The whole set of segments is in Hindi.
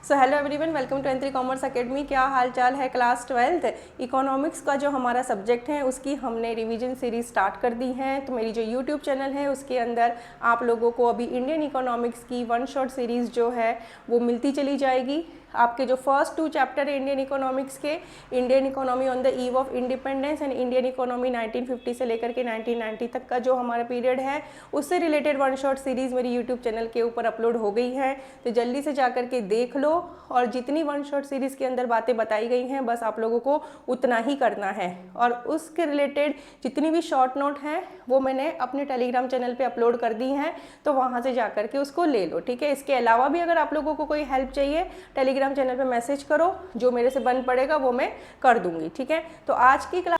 So hello everyone, welcome to entry commerce academy. क्या हाल चाल है? क्लास 12th इकोनॉमिक्स का जो हमारा सब्जेक्ट है उसकी हमने रिवीजन सीरीज स्टार्ट कर दी है। तो मेरी जो यूट्यूब चैनल है उसके अंदर आप लोगों को अभी इंडियन इकोनॉमिक्स की वन शॉट सीरीज़ जो है वो मिलती चली जाएगी। आपके जो फर्स्ट 2 चैप्टर है इंडियन इकोनॉमिक्स के, Indian economy on the eve of independence and Indian economy 1950 से लेकर के 1990 तक का जो हमारा पीरियड है उससे रिलेटेड वन शॉट सीरीज़ मेरी यूट्यूब चैनल के ऊपर अपलोड हो गई है। तो जल्दी से जा करके देख लो, और जितनी वन शॉट सीरीज़ के अंदर बातें बताई गई हैं बस आप लोगों को उतना ही करना है। और उसके रिलेटेड जितनी भी शॉर्ट नोट हैं वो मैंने अपने टेलीग्राम चैनल पे अपलोड कर दी हैं, तो वहाँ से जा करके उसको ले लो, ठीक है। इसके अलावा भी अगर आप लोगों को कोई हेल्प चाहिए टेलीग्राम चैनल पे मैसेज करो, जो मेरे से बन पड़ेगा वो मैं कर दूंगी, ठीक है। तो आज की क्लास,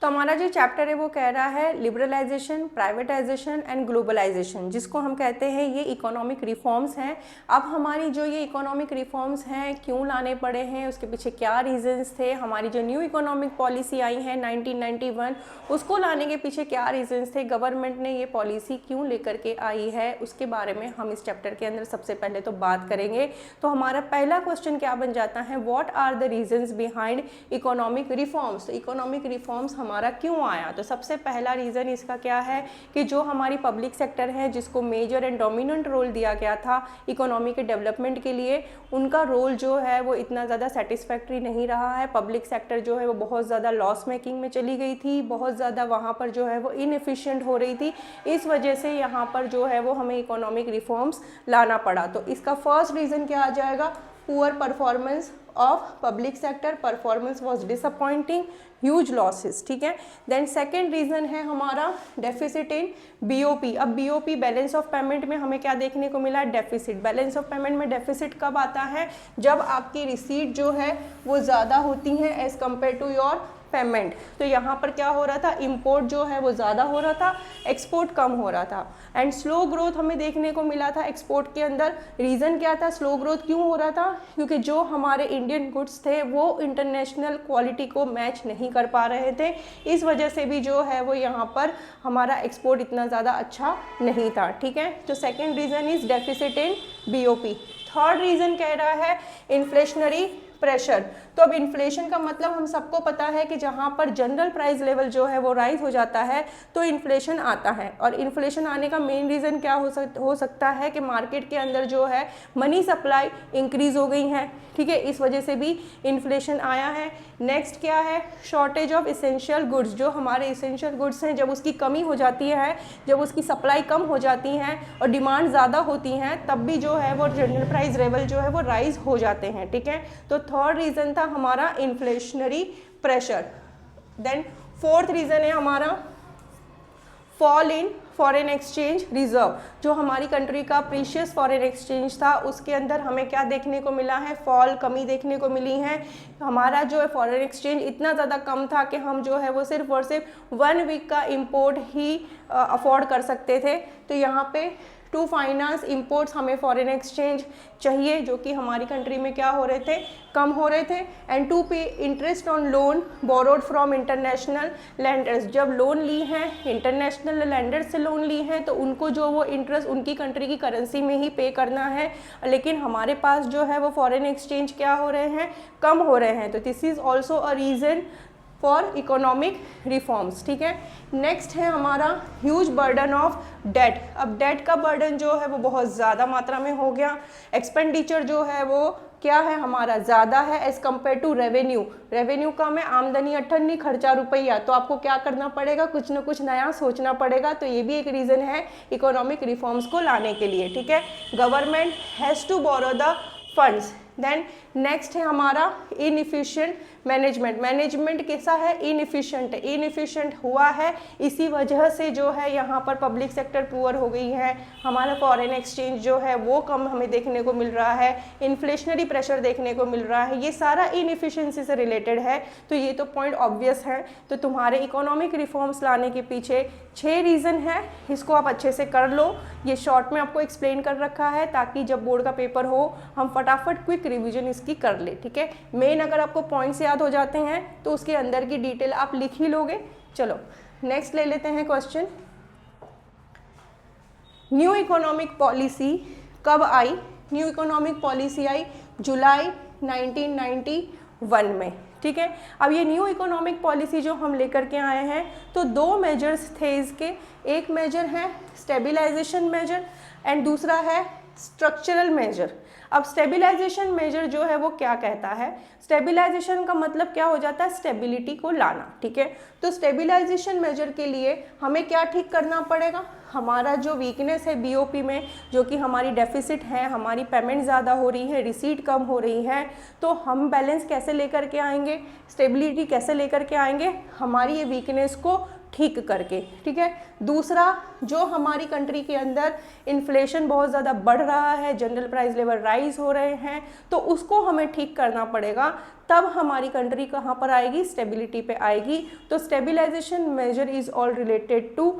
तो हमारा जो चैप्टर है वो कह रहा है लिबरलाइजेशन, प्राइवेटाइजेशन एंड ग्लोबलाइजेशन, जिसको हम कहते हैं ये इकोनॉमिक रिफॉर्म्स हैं। अब हमारी जो ये इकोनॉमिक रिफॉर्म्स हैं क्यों लाने पड़े हैं, उसके पीछे क्या रीजंस थे, हमारी जो न्यू इकोनॉमिक पॉलिसी आई है 1991 उसको लाने के पीछे क्या रीजंस थे, गवर्नमेंट ने ये पॉलिसी क्यों लेकर के आई है, उसके बारे में हम इस चैप्टर के अंदर सबसे पहले तो बात करेंगे। तो हमारा पहला क्वेश्चन क्या बन जाता है, what are the reasons behind economic reforms. तो इकोनॉमिक रिफॉर्म्स हमारा क्यों आया, तो सबसे पहला रीज़न इसका क्या है कि जो हमारी पब्लिक सेक्टर है जिसको मेजर एंड डोमिनेंट रोल दिया गया था इकोनॉमी के डेवलपमेंट के लिए, उनका रोल जो है वो इतना ज़्यादा सेटिस्फैक्ट्री नहीं रहा है। पब्लिक सेक्टर जो है वो बहुत ज़्यादा लॉस मेकिंग में चली गई थी, बहुत ज़्यादा वहाँ पर जो है वो इनएफिशिएंट हो रही थी। इस वजह से यहाँ पर जो है वो हमें इकोनॉमिक रिफॉर्म्स लाना पड़ा। तो इसका फर्स्ट रीज़न क्या आ जाएगा, poor performance of public sector, performance was disappointing, huge losses, ठीक है। देन सेकेंड रीजन है हमारा डेफिसिट इन बीओपी। अब बीओपी बैलेंस ऑफ पेमेंट में हमें क्या देखने को मिला, डेफिसिट। बैलेंस ऑफ पेमेंट में डेफिसिट कब आता है, जब आपकी रिसीट जो है वो ज़्यादा होती है as compared to your payment. तो यहाँ पर क्या हो रहा था, इंपोर्ट जो है वो ज़्यादा हो रहा था, एक्सपोर्ट कम हो रहा था। एंड स्लो ग्रोथ हमें देखने को मिला था एक्सपोर्ट के अंदर। रीज़न क्या था, स्लो ग्रोथ क्यों हो रहा था, क्योंकि जो हमारे इंडियन गुड्स थे वो इंटरनेशनल क्वालिटी को मैच नहीं कर पा रहे थे। इस वजह से भी जो है वो यहाँ पर हमारा एक्सपोर्ट इतना ज़्यादा अच्छा नहीं था, ठीक है। तो second reason is deficit in BOP. Third reason कह रहा है इन्फ्लेशनरी प्रेशर। तो अब इन्फ्लेशन का मतलब हम सबको पता है कि जहाँ पर जनरल प्राइस लेवल जो है वो राइज हो जाता है तो इन्फ्लेशन आता है। और इन्फ्लेशन आने का मेन रीज़न क्या हो सकता है कि मार्केट के अंदर जो है मनी सप्लाई इंक्रीज हो गई है, ठीक है, इस वजह से भी इन्फ्लेशन आया है। नेक्स्ट क्या है, शॉर्टेज ऑफ इसेंशियल गुड्स। जो हमारे इसेंशियल गुड्स हैं जब उसकी कमी हो जाती है, जब उसकी सप्लाई कम हो जाती हैं और डिमांड ज़्यादा होती हैं, तब भी जो है वो जनरल प्राइस लेवल जो है वो राइज हो जाते हैं, ठीक है। तो थर्ड रीज़न था हमारा inflationary pressure. Then fourth reason है हमारा fall in foreign exchange reserve. जो हमारी कंट्री का प्रीशियस फॉरेन एक्सचेंज था उसके अंदर हमें क्या देखने को मिला है, फॉल, कमी देखने को मिली है। हमारा जो है फॉरेन एक्सचेंज इतना ज़्यादा कम था कि हम जो है वो सिर्फ और सिर्फ 1 वीक का इंपोर्ट ही अफोर्ड कर सकते थे। तो यहाँ पे टू फाइनेंस इंपोर्ट्स हमें फॉरेन एक्सचेंज चाहिए जो कि हमारी कंट्री में क्या हो रहे थे, कम हो रहे थे। एंड टू पे interest on loan borrowed from international landers. जब लोन ली हैं इंटरनेशनल लैंडर्स से लोन ली हैं तो उनको जो वो इंटरेस्ट उनकी कंट्री की करेंसी में ही पे करना है, लेकिन हमारे पास जो है वो फॉरेन एक्सचेंज क्या हो रहे हैं, कम हो रहे हैं। तो this is also a reason for economic reforms, ठीक है। नेक्स्ट है हमारा ह्यूज बर्डन ऑफ डेट। अब डेट का बर्डन जो है वो बहुत ज़्यादा मात्रा में हो गया। एक्सपेंडिचर जो है वो क्या है हमारा, ज़्यादा है as compared to revenue. Revenue कम है, आमदनी अठन्नी, खर्चा रुपया। तो आपको क्या करना पड़ेगा, कुछ ना कुछ नया सोचना पड़ेगा। तो ये भी एक रीज़न है इकोनॉमिक रिफॉर्म्स को लाने के लिए, ठीक है। Government has to borrow the funds. Then next है हमारा इनएफिशिएंट मैनेजमेंट। मैनेजमेंट कैसा है, इनएफिशिएंट है, इनएफिशिएंट हुआ है, इसी वजह से जो है यहाँ पर पब्लिक सेक्टर पुअर हो गई है। हमारा फॉरेन एक्सचेंज जो है वो कम हमें देखने को मिल रहा है, इन्फ्लेशनरी प्रेशर देखने को मिल रहा है, ये सारा इनएफिशिएंसी से रिलेटेड है। तो ये तो पॉइंट ऑब्वियस है। तो तुम्हारे इकोनॉमिक रिफॉर्म्स लाने के पीछे 6 रीज़न है, इसको आप अच्छे से कर लो। ये शॉर्ट में आपको एक्सप्लेन कर रखा है ताकि जब बोर्ड का पेपर हो हम फटाफट क्विक रिवीजन इसकी कर ले, ठीक है। मेन अगर आपको पॉइंट्स याद हो जाते हैं तो उसके अंदर की डिटेल आप लिख ही लोगे। चलो नेक्स्ट ले लेते हैं क्वेश्चन। न्यू इकोनॉमिक पॉलिसी कब आई, न्यू इकोनॉमिक पॉलिसी आई जुलाई 1991 में, ठीक है। अब ये न्यू इकोनॉमिक पॉलिसी जो हम लेकर के आए हैं, तो दो मेजर्स थे इसके, एक मेजर है स्टेबलाइजेशन मेजर एंड दूसरा है स्ट्रक्चरल मेजर। अब स्टेबलाइजेशन मेजर जो है वो क्या कहता है, स्टेबलाइजेशन का मतलब क्या हो जाता है, स्टेबिलिटी को लाना, ठीक है। तो स्टेबलाइजेशन मेजर के लिए हमें क्या ठीक करना पड़ेगा, हमारा जो वीकनेस है बीओपी में, जो कि हमारी डेफिसिट है, हमारी पेमेंट ज़्यादा हो रही है, रिसीट कम हो रही है, तो हम बैलेंस कैसे लेकर के आएंगे, स्टेबिलिटी कैसे लेकर के आएंगे, हमारी ये वीकनेस को ठीक करके, ठीक है। दूसरा, जो हमारी कंट्री के अंदर इन्फ्लेशन बहुत ज़्यादा बढ़ रहा है, जनरल प्राइस लेवल राइज हो रहे हैं, तो उसको हमें ठीक करना पड़ेगा, तब हमारी कंट्री कहाँ पर आएगी, स्टेबिलिटी पे आएगी। तो stabilisation measure is all related to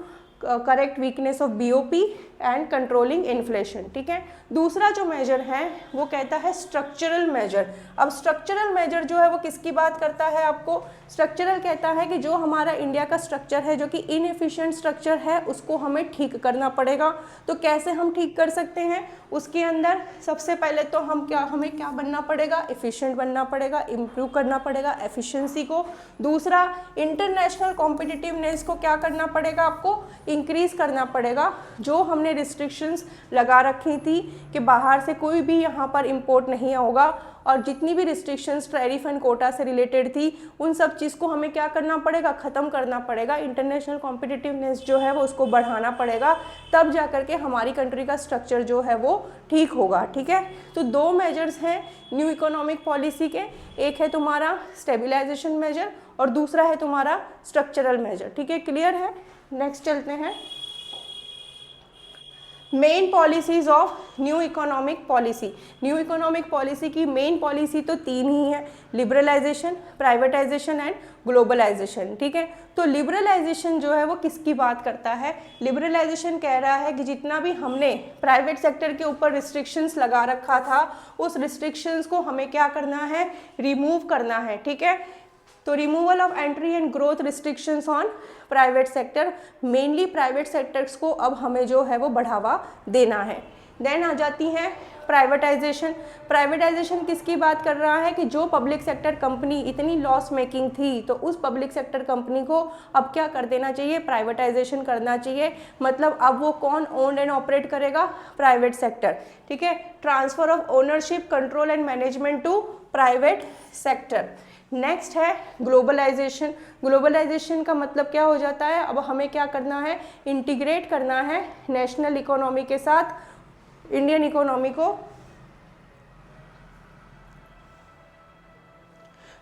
correct weakness of BOP and controlling inflation, ठीक है। दूसरा जो मेजर है वो कहता है स्ट्रक्चरल मेजर। अब स्ट्रक्चरल मेजर जो है वो किसकी बात करता है, आपको स्ट्रक्चरल कहता है कि जो हमारा इंडिया का स्ट्रक्चर है, जो कि इनएफिशिएंट स्ट्रक्चर है, उसको हमें ठीक करना पड़ेगा। तो कैसे हम ठीक कर सकते हैं, उसके अंदर सबसे पहले तो हमें क्या बनना पड़ेगा, एफिशिएंट बनना पड़ेगा, इम्प्रूव करना पड़ेगा एफिशिएंसी को। दूसरा, इंटरनेशनल कॉम्पिटिटिवनेस को क्या करना पड़ेगा, आपको इंक्रीज करना पड़ेगा। जो हमने रिस्ट्रिक्शंस लगा रखी थी कि बाहर से कोई भी यहाँ पर इंपोर्ट नहीं होगा, और जितनी भी रिस्ट्रिक्शंस टैरिफ एंड कोटा से रिलेटेड थी, उन सब चीज़ को हमें क्या करना पड़ेगा, ख़त्म करना पड़ेगा। इंटरनेशनल कॉम्पिटिटिवनेस जो है वो उसको बढ़ाना पड़ेगा, तब जा कर के हमारी कंट्री का स्ट्रक्चर जो है वो ठीक होगा, ठीक है। तो दो मेजर्स हैं न्यू इकोनॉमिक पॉलिसी के, एक है तुम्हारा स्टेबलाइजेशन मेजर और दूसरा है तुम्हारा स्ट्रक्चरल मेजर, ठीक है। क्लियर है, नेक्स्ट चलते हैं। Main policies of new economic policy. New economic policy की मेन पॉलिसी तो तीन ही है, लिबरलाइजेशन, प्राइवेटाइजेशन एंड ग्लोबलाइजेशन, ठीक है। तो लिबरलाइजेशन जो है वो किसकी बात करता है, लिबरलाइजेशन कह रहा है कि जितना भी हमने प्राइवेट सेक्टर के ऊपर रिस्ट्रिक्शंस लगा रखा था, उस रिस्ट्रिक्शंस को हमें क्या करना है, रिमूव करना है, ठीक है। तो removal of entry and growth restrictions on private sector, mainly private sectors को अब हमें जो है वो बढ़ावा देना है। देन आ जाती है प्राइवेटाइजेशन। प्राइवेटाइजेशन किसकी बात कर रहा है कि जो पब्लिक सेक्टर कंपनी इतनी लॉस मेकिंग थी, तो उस पब्लिक सेक्टर कंपनी को अब क्या कर देना चाहिए, प्राइवेटाइजेशन करना चाहिए। मतलब अब वो कौन ओन एंड ऑपरेट करेगा, प्राइवेट सेक्टर, ठीक है। Transfer of ownership, control and management to private sector. Next है ग्लोबलाइजेशन। ग्लोबलाइजेशन का मतलब क्या हो जाता है, अब हमें क्या करना है, इंटीग्रेट करना है नेशनल इकोनॉमी के साथ इंडियन इकोनॉमी को।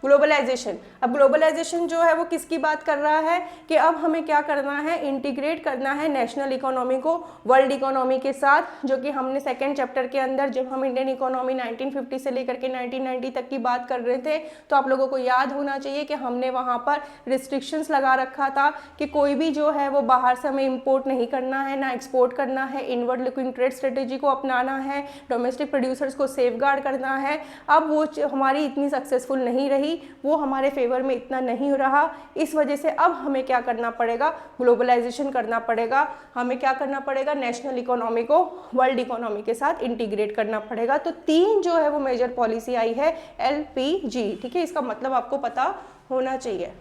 ग्लोबलाइजेशन, अब ग्लोबलाइजेशन जो है वो किसकी बात कर रहा है कि अब हमें क्या करना है, इंटीग्रेट करना है नेशनल इकोनॉमी को वर्ल्ड इकोनॉमी के साथ, जो कि हमने सेकेंड चैप्टर के अंदर जब हम इंडियन इकोनॉमी 1950 से लेकर के 1990 तक की बात कर रहे थे, तो आप लोगों को याद होना चाहिए कि हमने वहाँ पर रिस्ट्रिक्शंस लगा रखा था कि कोई भी जो है वो बाहर से हमें इम्पोर्ट नहीं करना है, ना एक्सपोर्ट करना है, इनवर्ड लुकिंग ट्रेड स्ट्रेटेजी को अपनाना है, डोमेस्टिक प्रोड्यूसर्स को सेफगार्ड करना है। अब वो हमारी इतनी सक्सेसफुल नहीं रही, वो हमारे फेवर में इतना नहीं रहा, इस वजह से अब हमें क्या करना पड़ेगा, ग्लोबलाइजेशन करना पड़ेगा। हमें क्या करना पड़ेगा, नेशनल इकोनॉमी को वर्ल्ड इकोनॉमी के साथ इंटीग्रेट करना पड़ेगा। तो तीन जो है वो मेजर पॉलिसी आई है LPG, ठीक है। इसका मतलब आपको पता होना चाहिए।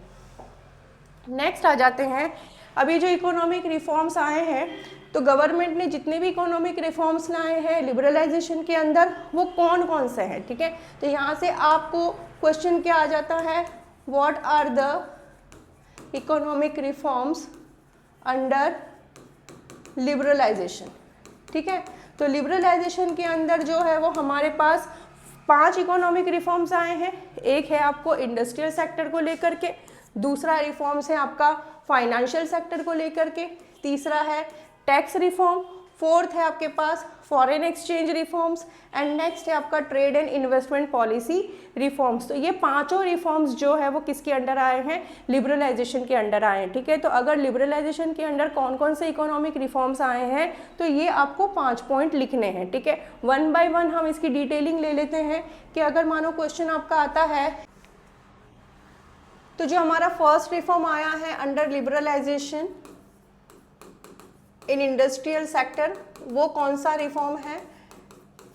नेक्स्ट आ जाते हैं, अभी जो इकोनॉमिक रिफॉर्म्स आए हैं, तो गवर्नमेंट ने जितने भी इकोनॉमिक रिफॉर्म्स लाए हैं लिबरलाइजेशन के अंदर, वो कौन कौन से हैं, ठीक है। तो यहाँ से आपको क्वेश्चन क्या आ जाता है, what are the economic reforms under liberalisation, ठीक है। तो लिबरलाइजेशन के अंदर जो है वो हमारे पास 5 इकोनॉमिक रिफॉर्म्स आए हैं। एक है आपको इंडस्ट्रियल सेक्टर को लेकर के, दूसरा रिफॉर्म्स है आपका फाइनेंशियल सेक्टर को लेकर के, तीसरा है टैक्स रिफॉर्म, फोर्थ है आपके पास foreign exchange reforms, and next है आपका trade and investment policy reforms. तो ये पांचों रिफॉर्म्स जो है वो किसके अंडर आए हैं, लिबरलाइजेशन के अंडर आए हैं, ठीक है। तो अगर लिबरलाइजेशन के अंडर कौन कौन से इकोनॉमिक रिफॉर्म्स आए हैं, तो ये आपको 5 पॉइंट लिखने हैं, ठीक है। वन बाय वन हम इसकी डिटेलिंग ले लेते हैं कि अगर मानो क्वेश्चन आपका आता है, तो जो हमारा फर्स्ट रिफॉर्म आया है under liberalisation in industrial sector, वो कौन सा रिफॉर्म है,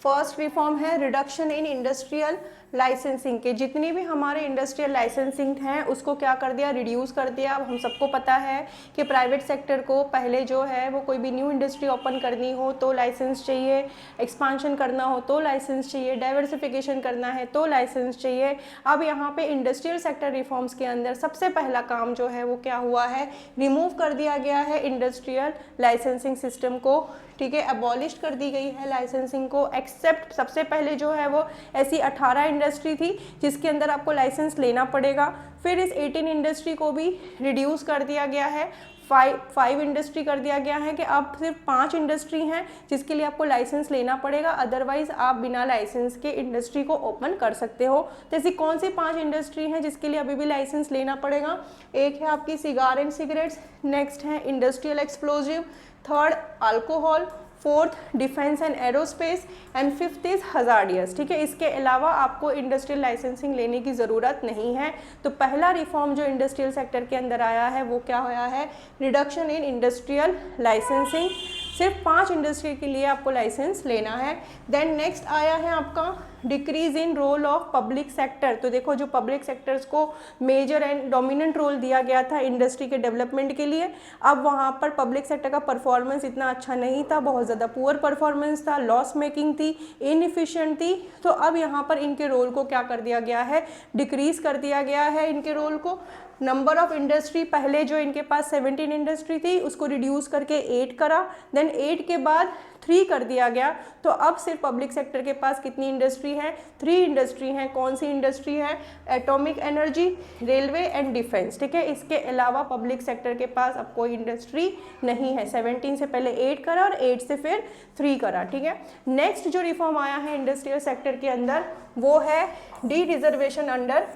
फर्स्ट रिफॉर्म है रिडक्शन इन इंडस्ट्रियल लाइसेंसिंग के, जितनी भी हमारे इंडस्ट्रियल लाइसेंसिंग हैं उसको क्या कर दिया, रिड्यूस कर दिया। अब हम सबको पता है कि प्राइवेट सेक्टर को पहले जो है वो कोई भी न्यू इंडस्ट्री ओपन करनी हो तो लाइसेंस चाहिए, एक्सपांशन करना हो तो लाइसेंस चाहिए, डाइवर्सिफिकेशन करना है तो लाइसेंस चाहिए। अब यहाँ पे इंडस्ट्रियल सेक्टर रिफॉर्म्स के अंदर सबसे पहला काम जो है वो क्या हुआ है, रिमूव कर दिया गया है इंडस्ट्रियल लाइसेंसिंग सिस्टम को, ठीक है, अबॉलिश कर दी गई है लाइसेंसिंग को, एक्सेप्ट सबसे पहले जो है वो ऐसी 18 इंडस्ट्री थी जिसके अंदर आपको लाइसेंस लेना पड़ेगा। फिर इस 18 इंडस्ट्री को भी रिड्यूस कर दिया गया है, 5 इंडस्ट्री कर दिया गया है कि अब सिर्फ 5 इंडस्ट्री हैं जिसके लिए आपको लाइसेंस लेना पड़ेगा, अदरवाइज आप बिना लाइसेंस के इंडस्ट्री को ओपन कर सकते हो। तो ऐसी कौन सी 5 इंडस्ट्री हैं जिसके लिए अभी भी लाइसेंस लेना पड़ेगा, एक है आपकी सिगार एंड सिगरेट्स, नेक्स्ट है industrial explosive, third alcohol, fourth defence and aerospace and fifth is hazardous, ठीक है। इसके अलावा आपको इंडस्ट्रियल लाइसेंसिंग लेने की ज़रूरत नहीं है। तो पहला रिफॉर्म जो इंडस्ट्रियल सेक्टर के अंदर आया है वो क्या होया है, रिडक्शन इन इंडस्ट्रियल लाइसेंसिंग, सिर्फ 5 इंडस्ट्री के लिए आपको लाइसेंस लेना है। देन नेक्स्ट आया है आपका decrease in role of public sector. तो देखो जो पब्लिक सेक्टर्स को मेजर एंड डोमिनेंट रोल दिया गया था इंडस्ट्री के डेवलपमेंट के लिए, अब वहाँ पर पब्लिक सेक्टर का परफॉर्मेंस इतना अच्छा नहीं था, बहुत ज़्यादा पुअर परफॉर्मेंस था, लॉस मेकिंग थी, इनएफिशिएंट थी। तो अब यहाँ पर इनके रोल को क्या कर दिया गया है, डिक्रीज कर दिया गया है इनके रोल को। नंबर ऑफ इंडस्ट्री, पहले जो इनके पास 17 इंडस्ट्री थी उसको रिड्यूस करके 8 करा, देन 8 के बाद 3 कर दिया गया। तो अब सिर्फ पब्लिक सेक्टर के पास कितनी इंडस्ट्री है, 3 इंडस्ट्री हैं। कौन सी इंडस्ट्री है, atomic energy, railway and defence, ठीक है। इसके अलावा पब्लिक सेक्टर के पास अब कोई इंडस्ट्री नहीं है। 17 से पहले 8 करा और 8 से फिर 3 करा, ठीक है। नेक्स्ट जो रिफॉर्म आया है इंडस्ट्रियल सेक्टर के अंदर वो है डी रिजर्वेशन अंडर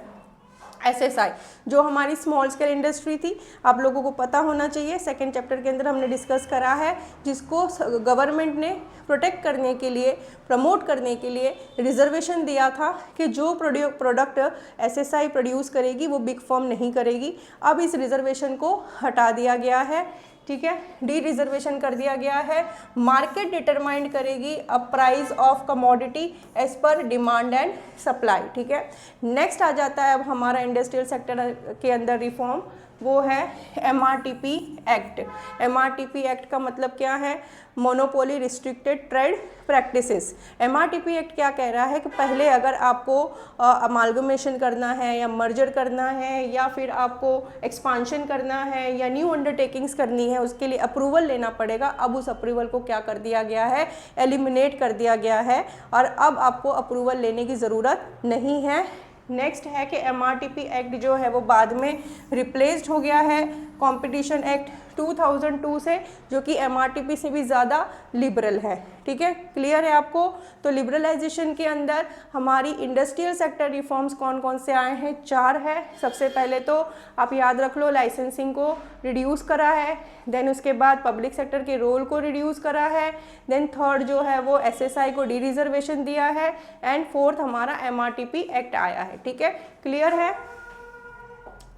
SSI, जो हमारी स्मॉल स्केल इंडस्ट्री थी, आप लोगों को पता होना चाहिए, सेकेंड चैप्टर के अंदर हमने डिस्कस करा है, जिसको गवर्नमेंट ने प्रोटेक्ट करने के लिए, प्रमोट करने के लिए रिजर्वेशन दिया था कि जो प्रोडक्ट SSI प्रोड्यूस करेगी वो बिग फर्म नहीं करेगी। अब इस रिजर्वेशन को हटा दिया गया है, ठीक है, डी रिजर्वेशन कर दिया गया है। मार्केट डिटरमाइंड करेगी a price of commodity as per demand and supply, ठीक है। नेक्स्ट आ जाता है अब हमारा इंडस्ट्रियल सेक्टर के अंदर रिफॉर्म, वो है MRTP एक्ट। MRTP एक्ट का मतलब क्या है, monopoly restricted trade practices. MRTP act क्या कह रहा है कि पहले अगर आपको अमालगमेशन करना है या मर्जर करना है या फिर आपको एक्सपांशन करना है या न्यू अंडरटेकिंग्स करनी है, उसके लिए अप्रूवल लेना पड़ेगा। अब उस अप्रूवल को क्या कर दिया गया है, एलिमिनेट कर दिया गया है और अब आपको अप्रूवल लेने की ज़रूरत नहीं है। नेक्स्ट है कि MRTP एक्ट जो है वो बाद में रिप्लेस्ड हो गया है कंपटीशन एक्ट 2002 से, जो कि MRTP से भी ज़्यादा लिबरल है, ठीक है। क्लियर है आपको। तो लिबरलाइजेशन के अंदर हमारी इंडस्ट्रियल सेक्टर रिफॉर्म्स कौन कौन से आए हैं, 4 है। सबसे पहले तो आप याद रख लो, लाइसेंसिंग को रिड्यूस करा है, देन उसके बाद पब्लिक सेक्टर के रोल को रिड्यूस करा है, देन थर्ड जो है वो SSI को डी रिजर्वेशन दिया है एंड फोर्थ हमारा MRTP एक्ट आया है, ठीक है। क्लियर है।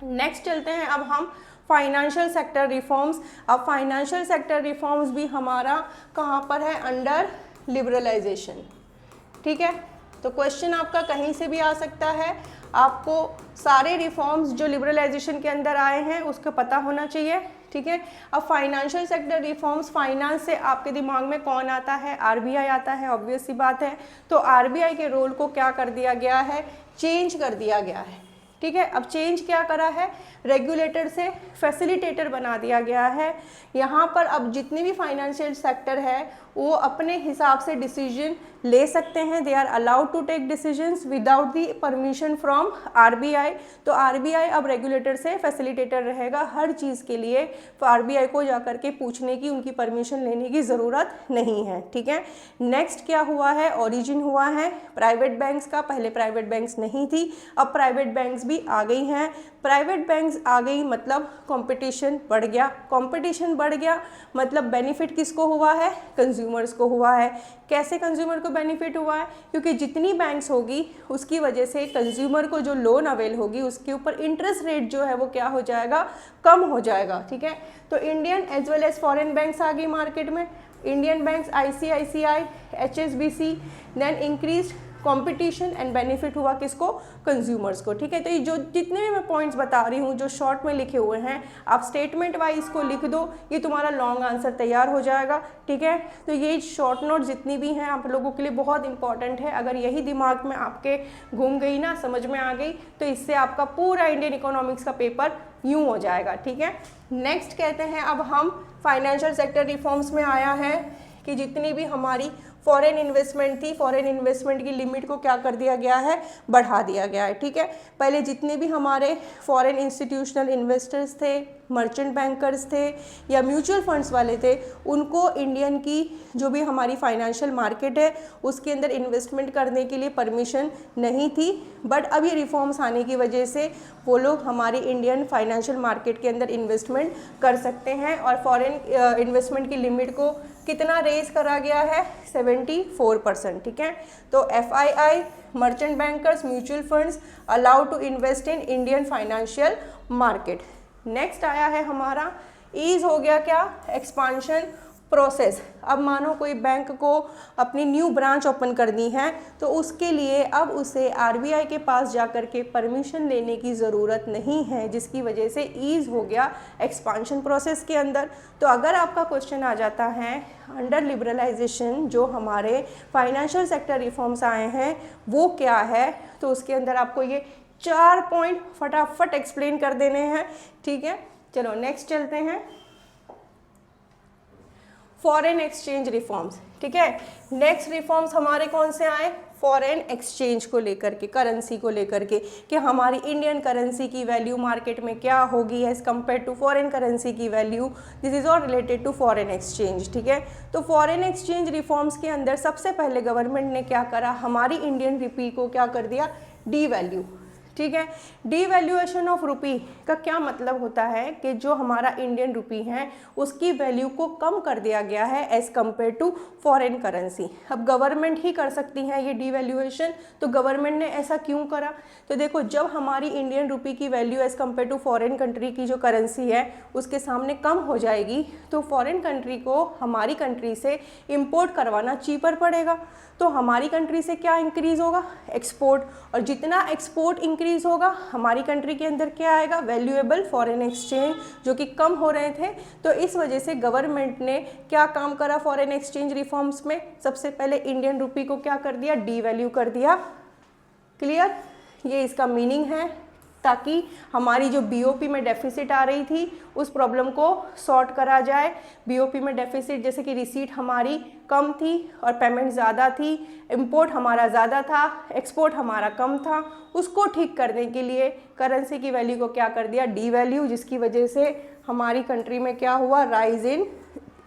नेक्स्ट चलते हैं अब हम फाइनेंशियल सेक्टर रिफॉर्म्स। अब फाइनेंशियल सेक्टर रिफॉर्म्स भी हमारा कहाँ पर है, अंडर लिबरलाइजेशन, ठीक है। तो क्वेश्चन आपका कहीं से भी आ सकता है, आपको सारे रिफॉर्म्स जो लिबरलाइजेशन के अंदर आए हैं उसका पता होना चाहिए, ठीक है। अब फाइनेंशियल सेक्टर रिफॉर्म्स, फाइनेंस से आपके दिमाग में कौन आता है, RBI आता है, ऑब्वियस सी बात है। तो RBI के रोल को क्या कर दिया गया है, चेंज कर दिया गया है, ठीक है। अब चेंज क्या करा है, रेगुलेटर से फैसिलिटेटर बना दिया गया है। यहाँ पर अब जितने भी फाइनेंशियल सेक्टर है वो अपने हिसाब से डिसीजन ले सकते हैं, they are allowed to take decisions without the permission from RBI। तो RBI अब रेगुलेटर से फैसिलिटेटर रहेगा हर चीज़ के लिए, तो RBI को जाकर के पूछने की, उनकी परमिशन लेने की ज़रूरत नहीं है, ठीक है। नेक्स्ट क्या हुआ है, ओरिजिन हुआ है प्राइवेट बैंक्स का। पहले प्राइवेट बैंक्स नहीं थी, अब प्राइवेट बैंक्स भी आ गई हैं। प्राइवेट बैंक्स आ गई मतलब कंपटीशन बढ़ गया, कंपटीशन बढ़ गया मतलब बेनिफिट किसको हुआ है, कंज्यूमर्स को हुआ है। कैसे कंज्यूमर को बेनिफिट हुआ है, क्योंकि जितनी बैंक्स होगी उसकी वजह से कंज्यूमर को जो लोन अवेल होगी उसके ऊपर इंटरेस्ट रेट जो है वो क्या हो जाएगा, कम हो जाएगा, ठीक है। तो Indian as well as foreign banks आ गई मार्केट में। Indian banks, ICICI, HSBC, then increase competition and benefit हुआ किसको, कंज्यूमर्स को। ठीक है, तो ये जो जितने भी मैं पॉइंट्स बता रही हूँ जो शॉर्ट में लिखे हुए हैं, आप स्टेटमेंट वाइज को लिख दो, ये तुम्हारा लॉन्ग आंसर तैयार हो जाएगा। ठीक है, तो ये शॉर्ट नोट जितनी भी हैं आप लोगों के लिए बहुत इंपॉर्टेंट है। अगर यही दिमाग में आपके घूम गई ना, समझ में आ गई, तो इससे आपका पूरा इंडियन इकोनॉमिक्स का पेपर यूँ हो जाएगा। ठीक है, नेक्स्ट कहते हैं अब हम फाइनेंशियल सेक्टर रिफॉर्म्स में आया है कि जितनी भी हमारी फॉरेन इन्वेस्टमेंट थी, फॉरेन इन्वेस्टमेंट की लिमिट को क्या कर दिया गया है, बढ़ा दिया गया है। ठीक है, पहले जितने भी हमारे फॉरेन इंस्टीट्यूशनल इन्वेस्टर्स थे, मर्चेंट बैंकर्स थे या म्यूचुअल फंड्स वाले थे, उनको इंडियन की जो भी हमारी फाइनेंशियल मार्केट है उसके अंदर इन्वेस्टमेंट करने के लिए परमिशन नहीं थी। बट अब ये रिफॉर्म्स आने की वजह से वो लोग हमारी इंडियन फाइनेंशियल मार्केट के अंदर इन्वेस्टमेंट कर सकते हैं और फॉरेन इन्वेस्टमेंट की लिमिट को कितना रेज करा गया है, 74%। ठीक है, तो FII, merchant bankers, mutual funds allowed to invest in Indian financial market. Next आया है हमारा ईज, हो गया क्या, एक्सपांशन प्रोसेस। अब मानो कोई बैंक को अपनी न्यू ब्रांच ओपन करनी है तो उसके लिए अब उसे RBI के पास जाकर के परमिशन लेने की ज़रूरत नहीं है, जिसकी वजह से ईज़ हो गया एक्सपांशन प्रोसेस के अंदर। तो अगर आपका क्वेश्चन आ जाता है अंडर लिबरलाइजेशन जो हमारे फाइनेंशियल सेक्टर रिफॉर्म्स आए हैं वो क्या है, तो उसके अंदर आपको ये 4 पॉइंट फटाफट एक्सप्लेन कर देने हैं। ठीक है, चलो नेक्स्ट चलते हैं, फॉरेन एक्सचेंज रिफॉर्म्स। ठीक है, नेक्स्ट रिफॉर्म्स हमारे कौन से आए, फॉरेन एक्सचेंज को लेकर के, करेंसी को लेकर के, कि हमारी इंडियन करेंसी की वैल्यू मार्केट में क्या होगी as compared to foreign currency की value, this is all related to foreign exchange. ठीक है, तो फॉरेन एक्सचेंज रिफॉर्म्स के अंदर सबसे पहले गवर्नमेंट ने क्या करा, हमारी इंडियन रुपी को क्या कर दिया, डी वैल्यू। ठीक है, डीवैल्यूएशन ऑफ रुपी का क्या मतलब होता है कि जो हमारा इंडियन रुपी है उसकी वैल्यू को कम कर दिया गया है as compared to foreign currency. अब गवर्नमेंट ही कर सकती है ये डीवैल्यूएशन, तो गवर्नमेंट ने ऐसा क्यों करा, तो देखो जब हमारी इंडियन रुपी की value as compared to foreign country की जो करेंसी है उसके सामने कम हो जाएगी तो फॉरेन कंट्री को हमारी कंट्री से इम्पोर्ट करवाना चीपर पड़ेगा। तो हमारी कंट्री से क्या इंक्रीज़ होगा, एक्सपोर्ट, और जितना एक्सपोर्ट इंक्रीज़ होगा हमारी कंट्री के अंदर क्या आएगा, वैल्यूएबल फॉरेन एक्सचेंज, जो कि कम हो रहे थे। तो इस वजह से गवर्नमेंट ने क्या काम करा फॉरेन एक्सचेंज रिफॉर्म्स में, सबसे पहले इंडियन रुपी को क्या कर दिया, डी वैल्यू कर दिया। क्लियर, ये इसका मीनिंग है, ताकि हमारी जो बीओपी में डेफिसिट आ रही थी उस प्रॉब्लम को सॉर्ट करा जाए। बीओपी में डेफिसिट जैसे कि रिसीट हमारी कम थी और पेमेंट ज़्यादा थी, इंपोर्ट हमारा ज़्यादा था, एक्सपोर्ट हमारा कम था, उसको ठीक करने के लिए करेंसी की वैल्यू को क्या कर दिया, डी वैल्यू, जिसकी वजह से हमारी कंट्री में क्या हुआ, राइज इन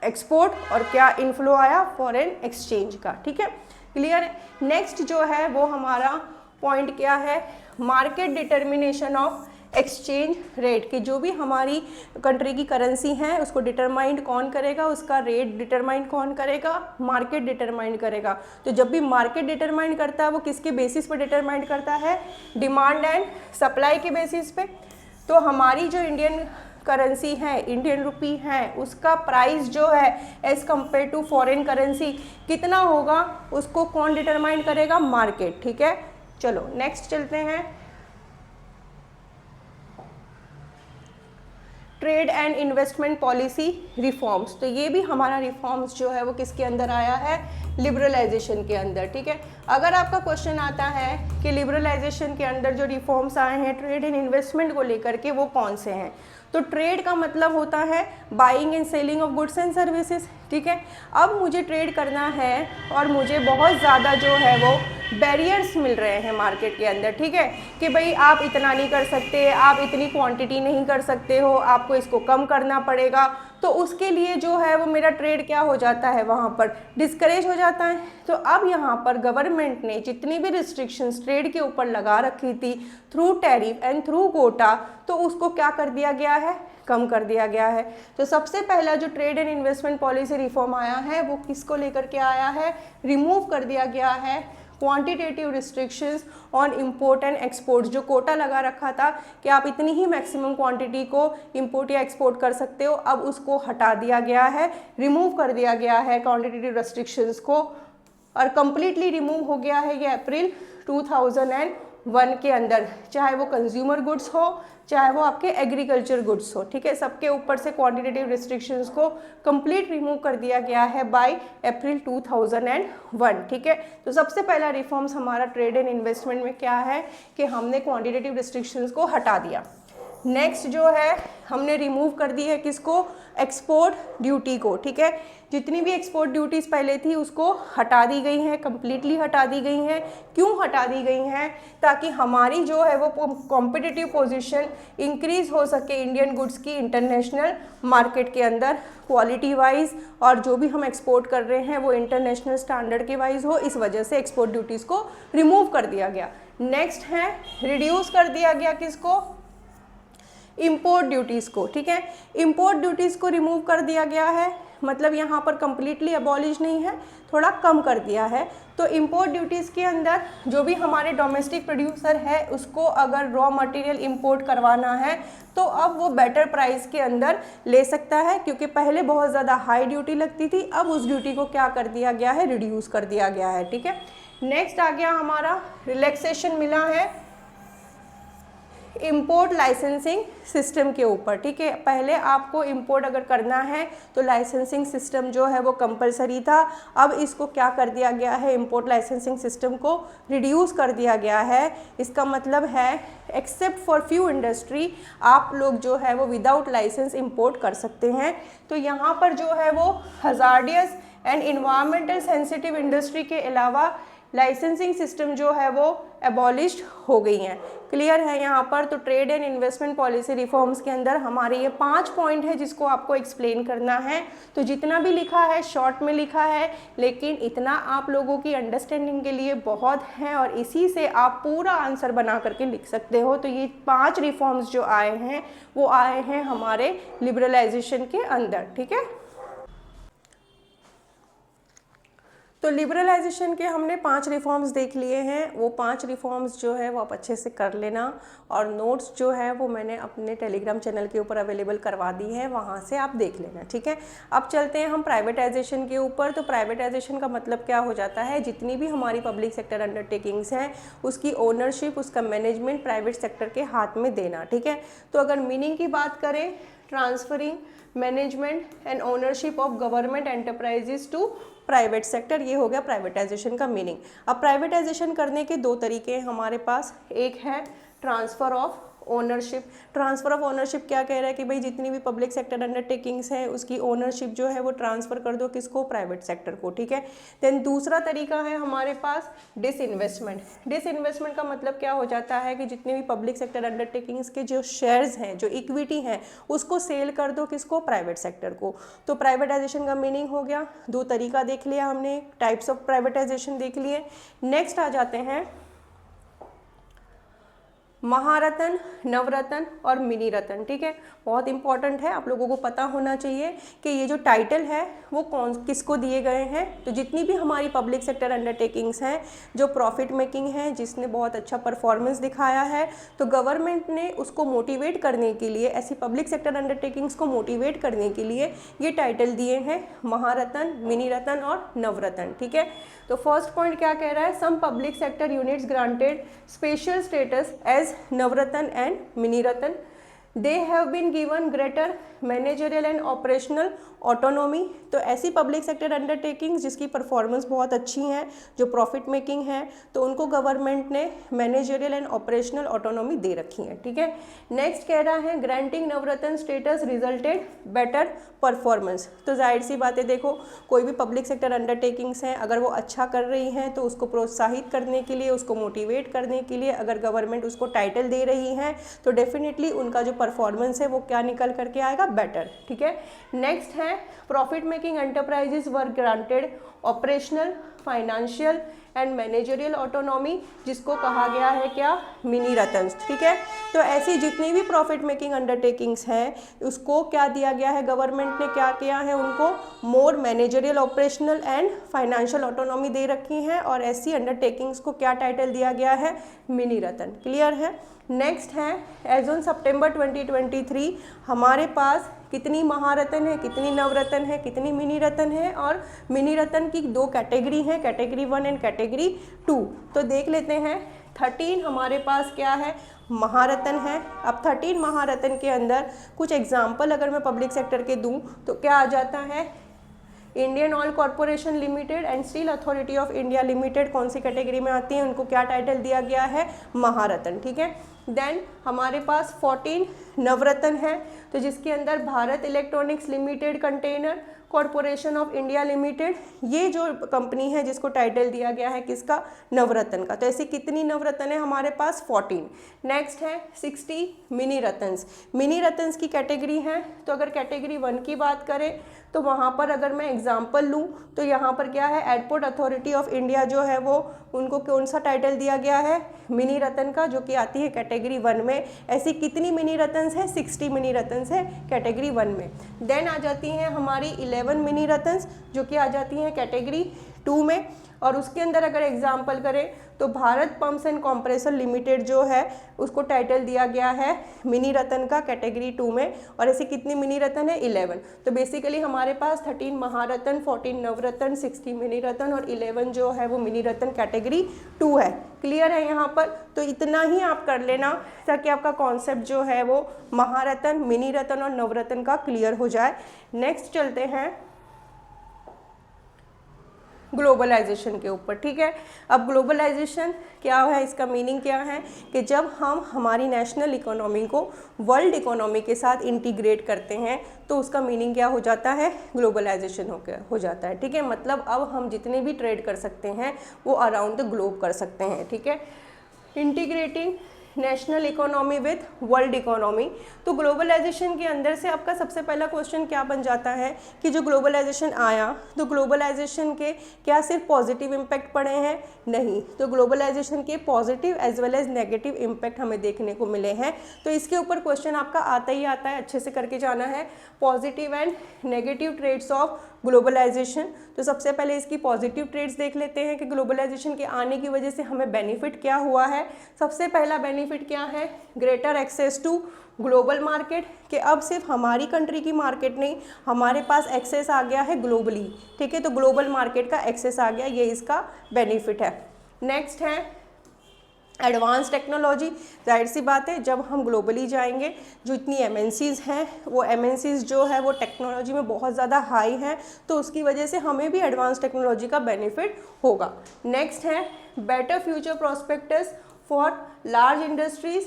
एक्सपोर्ट और क्या इनफ्लो आया, फॉरेन एक्सचेंज का। ठीक है, क्लियर है। नेक्स्ट जो है वो हमारा पॉइंट क्या है, market determination of exchange rate, कि जो भी हमारी कंट्री की करेंसी है उसको डिटरमाइंड कौन करेगा, उसका रेट डिटरमाइंड कौन करेगा, मार्केट डिटरमाइंड करेगा। तो जब भी मार्केट डिटरमाइंड करता है वो किसके बेसिस पे डिटरमाइंड करता है, डिमांड एंड सप्लाई के बेसिस पे। तो हमारी जो इंडियन करेंसी है, इंडियन रुपी है, उसका प्राइस जो है as compared to foreign currency कितना होगा उसको कौन डिटरमाइंड करेगा, मार्केट। ठीक है, चलो नेक्स्ट चलते हैं, trade and investment policy reforms. तो ये भी हमारा रिफॉर्म्स जो है वो किसके अंदर आया है, लिबरलाइजेशन के अंदर। ठीक है, अगर आपका क्वेश्चन आता है कि लिबरलाइजेशन के अंदर जो रिफॉर्म्स आए हैं ट्रेड एंड इन्वेस्टमेंट को लेकर के वो कौन से हैं, तो ट्रेड का मतलब होता है buying and selling of goods and services. ठीक है, अब मुझे ट्रेड करना है और मुझे बहुत ज़्यादा जो है वो बैरियर्स मिल रहे हैं मार्केट के अंदर। ठीक है, कि भाई आप इतना नहीं कर सकते, आप इतनी क्वांटिटी नहीं कर सकते हो, आपको इसको कम करना पड़ेगा। तो उसके लिए जो है वो मेरा ट्रेड क्या हो जाता है, वहाँ पर डिस्करेज हो जाता है। तो अब यहाँ पर गवर्नमेंट ने जितनी भी रिस्ट्रिक्शंस ट्रेड के ऊपर लगा रखी थी through tariff and through quota, तो उसको क्या कर दिया गया है, कम कर दिया गया है। तो सबसे पहला जो trade and investment policy reform आया है वो किसको लेकर के आया है, रिमूव कर दिया गया है quantitative restrictions on import and export, जो कोटा लगा रखा था कि आप इतनी ही मैक्सिमम क्वांटिटी को इंपोर्ट या एक्सपोर्ट कर सकते हो, अब उसको हटा दिया गया है, रिमूव कर दिया गया है क्वांटिटेटिव रेस्ट्रिक्शंस को, और कंप्लीटली रिमूव हो गया है ये अप्रैल 2001 के अंदर, चाहे वो कंज्यूमर गुड्स हो चाहे वो आपके एग्रीकल्चर गुड्स हो, ठीक है, सबके ऊपर से क्वांटिटेटिव रिस्ट्रिक्शंस को कंप्लीट रिमूव कर दिया गया है बाय अप्रैल 2001, ठीक है। तो सबसे पहला रिफॉर्म्स हमारा ट्रेड एंड इन्वेस्टमेंट में क्या है कि हमने क्वांटिटेटिव रिस्ट्रिक्शंस को हटा दिया। नेक्स्ट जो है हमने रिमूव कर दी है किसको, एक्सपोर्ट ड्यूटी को, ठीक है, जितनी भी एक्सपोर्ट ड्यूटीज़ पहले थी उसको हटा दी गई हैं, कम्प्लीटली हटा दी गई हैं। क्यों हटा दी गई हैं, ताकि हमारी जो है वो कॉम्पिटिटिव पोजीशन इंक्रीज़ हो सके इंडियन गुड्स की इंटरनेशनल मार्केट के अंदर, क्वालिटी वाइज, और जो भी हम एक्सपोर्ट कर रहे हैं वो इंटरनेशनल स्टैंडर्ड के वाइज हो, इस वजह से एक्सपोर्ट ड्यूटीज़ को रिमूव कर दिया गया। नेक्स्ट है रिड्यूस कर दिया गया किसको, इंपोर्ट ड्यूटीज़ को, ठीक है, इंपोर्ट ड्यूटीज़ को रिमूव कर दिया गया है, मतलब यहाँ पर कम्प्लीटली अबॉलिश नहीं है, थोड़ा कम कर दिया है। तो इंपोर्ट ड्यूटीज़ के अंदर जो भी हमारे डोमेस्टिक प्रोड्यूसर है उसको अगर रॉ मटेरियल इंपोर्ट करवाना है तो अब वो बेटर प्राइस के अंदर ले सकता है, क्योंकि पहले बहुत ज़्यादा हाई ड्यूटी लगती थी, अब उस ड्यूटी को क्या कर दिया गया है, रिड्यूस कर दिया गया है, ठीक है। नेक्स्ट आ गया हमारा रिलैक्सेशन मिला है इंपोर्ट लाइसेंसिंग सिस्टम के ऊपर, ठीक है, पहले आपको इंपोर्ट अगर करना है तो लाइसेंसिंग सिस्टम जो है वो कंपलसरी था, अब इसको क्या कर दिया गया है, इंपोर्ट लाइसेंसिंग सिस्टम को रिड्यूस कर दिया गया है। इसका मतलब है एक्सेप्ट फॉर फ्यू इंडस्ट्री आप लोग जो है वो विदाउट लाइसेंस इंपोर्ट कर सकते हैं। तो यहाँ पर जो है वो hazardous and environmental sensitive industry के अलावा लाइसेंसिंग सिस्टम जो है वो एबॉलिश्ड हो गई हैं। क्लियर है यहाँ पर। तो trade and investment policy reforms के अंदर हमारे ये 5 पॉइंट है जिसको आपको एक्सप्लेन करना है। तो जितना भी लिखा है शॉर्ट में लिखा है, लेकिन इतना आप लोगों की अंडरस्टैंडिंग के लिए बहुत है और इसी से आप पूरा आंसर बना करके लिख सकते हो। तो ये 5 रिफॉर्म्स जो आए हैं वो आए हैं हमारे लिबरलाइजेशन के अंदर, ठीक है। तो लिबरलाइजेशन के हमने 5 रिफॉर्म्स देख लिए हैं। वो 5 रिफॉर्म्स जो है वो आप अच्छे से कर लेना, और नोट्स जो है वो मैंने अपने टेलीग्राम चैनल के ऊपर अवेलेबल करवा दी है, वहाँ से आप देख लेना, ठीक है। अब चलते हैं हम प्राइवेटाइजेशन के ऊपर। तो प्राइवेटाइजेशन का मतलब क्या हो जाता है, जितनी भी हमारी पब्लिक सेक्टर अंडरटेकिंग्स हैं उसकी ओनरशिप, उसका मैनेजमेंट प्राइवेट सेक्टर के हाथ में देना, ठीक है। तो अगर मीनिंग की बात करें, transferring management and ownership of government enterprises to private sector, ये हो गया प्राइवेटाइजेशन का मीनिंग। अब प्राइवेटाइजेशन करने के 2 तरीके हैं हमारे पास। एक है transfer of ownership. Transfer of ownership क्या कह रहा है कि भाई जितनी भी पब्लिक सेक्टर अंडरटेकिंग्स हैं उसकी ओनरशिप जो है वो ट्रांसफ़र कर दो किसको, प्राइवेट सेक्टर को, ठीक है। देन दूसरा तरीका है हमारे पास डिसइन्वेस्टमेंट। डिसइन्वेस्टमेंट का मतलब क्या हो जाता है कि जितने भी पब्लिक सेक्टर अंडरटेकिंग्स के जो शेयर्स हैं, जो इक्विटी हैं, उसको सेल कर दो किसको, प्राइवेट सेक्टर को। तो प्राइवेटाइजेशन का मीनिंग हो गया, 2 तरीका देख लिया हमने, टाइप्स ऑफ प्राइवेटाइजेशन देख लिए। नेक्स्ट आ जाते हैं महारत्न, नवरत्न और मिनी रत्न, ठीक है। बहुत इंपॉर्टेंट है, आप लोगों को पता होना चाहिए कि ये जो टाइटल है वो किसको दिए गए हैं। तो जितनी भी हमारी पब्लिक सेक्टर अंडरटेकिंग्स हैं जो प्रॉफिट मेकिंग है, जिसने बहुत अच्छा परफॉर्मेंस दिखाया है, तो गवर्नमेंट ने उसको मोटिवेट करने के लिए, ऐसी पब्लिक सेक्टर अंडरटेकिंग्स को मोटिवेट करने के लिए ये टाइटल दिए हैं महारत्न, मिनी रत्न और नवरत्न, ठीक है। तो फर्स्ट पॉइंट क्या कह रहा है, some public sector units granted special status as Navratna and mini ratna, they have been given greater managerial and operational autonomy. तो ऐसी पब्लिक सेक्टर अंडरटेकिंग्स जिसकी परफॉर्मेंस बहुत अच्छी हैं, जो प्रॉफिट मेकिंग है, तो उनको गवर्नमेंट ने मैनेजरियल एंड ऑपरेशनल ऑटोनॉमी दे रखी है, ठीक है। नेक्स्ट कह रहा है ग्रांटिंग नवरत्न स्टेटस रिजल्टेड बेटर परफॉर्मेंस। तो जाहिर सी बात है, देखो कोई भी पब्लिक सेक्टर अंडरटेकिंग्स हैं, अगर वो अच्छा कर रही हैं तो उसको प्रोत्साहित करने के लिए, उसको मोटिवेट करने के लिए अगर गवर्नमेंट उसको टाइटल दे रही है तो डेफिनेटली उनका जो परफॉर्मेंस है वो क्या निकल करके आएगा, बेटर, ठीक है। नेक्स्ट है profit making enterprises were granted operational, financial and managerial autonomy, जिसको कहा गया है क्या, मिनी रत्न, ठीक है। तो ऐसी जितनी भी प्रॉफिट मेकिंग अंडरटेकिंग्स हैं उसको क्या दिया गया है, गवर्नमेंट ने क्या किया है, उनको more managerial, operational and financial autonomy दे रखी है, और ऐसी अंडरटेकिंग्स को क्या टाइटल दिया गया है, मिनी रत्न। क्लियर है। नेक्स्ट है, एज ऑन सितंबर 2023 हमारे पास कितनी महारत्न है, कितनी नवरत्न है, कितनी मिनी रत्न है, और मिनी रत्न की 2 कैटेगरी हैं, कैटेगरी 1 एंड कैटेगरी 2। तो देख लेते हैं, 13 हमारे पास क्या है, महारत्न है। अब 13 महारत्न के अंदर कुछ एग्जाम्पल अगर मैं पब्लिक सेक्टर के दूं तो क्या आ जाता है, Indian oil corporation limited and steel authority of India limited कौन सी कैटेगरी में आती है, उनको क्या टाइटल दिया गया है, महारत्न, ठीक है। देन हमारे पास 14 नवरत्न है, तो जिसके अंदर Bharat electronics limited, container corporation of India limited, ये जो कंपनी है जिसको टाइटल दिया गया है किसका, नवरत्न का। तो ऐसी कितनी नवरत्न है हमारे पास, 14। नेक्स्ट है 60 मिनी रत्न्स। मिनी रत्न्स की कैटेगरी है, तो अगर कैटेगरी 1 की बात करें तो वहाँ पर अगर मैं एग्जांपल लूँ तो यहाँ पर क्या है, एयरपोर्ट अथॉरिटी ऑफ इंडिया जो है वो, उनको कौन सा टाइटल दिया गया है, मिनी रत्न का, जो कि आती है कैटेगरी 1 में। ऐसी कितनी मिनी रत्न्स है, 60 मिनी रत्न्स है कैटेगरी 1 में। देन आ जाती हैं हमारी 11 मिनी रत्न्स, जो कि आ जाती हैं कैटेगरी 2 में, और उसके अंदर अगर एग्जांपल करें तो Bharat pumps and compressor limited जो है उसको टाइटल दिया गया है मिनी रत्न का कैटेगरी 2 में, और ऐसी कितनी मिनी रत्न है, 11। तो बेसिकली हमारे पास 13 महारत्न, 14 नवरत्न, 60 मिनी रत्न और 11 जो है वो मिनी रत्न कैटेगरी 2 है। क्लियर है यहाँ पर। तो इतना ही आप कर लेना ताकि आपका कॉन्सेप्ट जो है वो महारत्न, मिनी रत्न और नवरत्न का क्लियर हो जाए। नेक्स्ट चलते हैं ग्लोबलाइजेशन के ऊपर, ठीक है। अब ग्लोबलाइजेशन क्या है, इसका मीनिंग क्या है कि जब हम हमारी नेशनल इकोनॉमी को वर्ल्ड इकोनॉमी के साथ इंटीग्रेट करते हैं तो उसका मीनिंग क्या हो जाता है, ग्लोबलाइजेशन हो जाता है, ठीक है। मतलब अब हम जितने भी ट्रेड कर सकते हैं वो अराउंड द ग्लोब कर सकते हैं, ठीक है। Integrating national economy with world economy. तो ग्लोबलाइजेशन के अंदर से आपका सबसे पहला क्वेश्चन क्या बन जाता है कि जो ग्लोबलाइजेशन आया तो ग्लोबलाइजेशन के क्या सिर्फ पॉजिटिव इम्पैक्ट पड़े हैं, नहीं, तो ग्लोबलाइजेशन के positive as well as negative impact हमें देखने को मिले हैं। तो इसके ऊपर क्वेश्चन आपका आता ही आता है, अच्छे से करके जाना है, positive and negative trades of globalisation. तो सबसे पहले इसकी पॉजिटिव ट्रेड्स देख लेते हैं कि ग्लोबलाइजेशन के आने की वजह से हमें बेनिफिट क्या हुआ है। सबसे पहला बेनिफिट क्या है, greater access to global market, कि अब सिर्फ हमारी कंट्री की मार्केट नहीं, हमारे पास एक्सेस आ गया है ग्लोबली, ठीक है। तो ग्लोबल मार्केट का एक्सेस आ गया, ये इसका बेनिफिट है। नेक्स्ट है एडवांस टेक्नोलॉजी। जाहिर सी बात है जब हम ग्लोबली जाएंगे, जो इतनी एमएनसीज़ हैं वो एमएनसीज़ जो है वो टेक्नोलॉजी में बहुत ज़्यादा हाई हैं, तो उसकी वजह से हमें भी एडवांस टेक्नोलॉजी का बेनिफिट होगा। नेक्स्ट है better future prospectus for large industries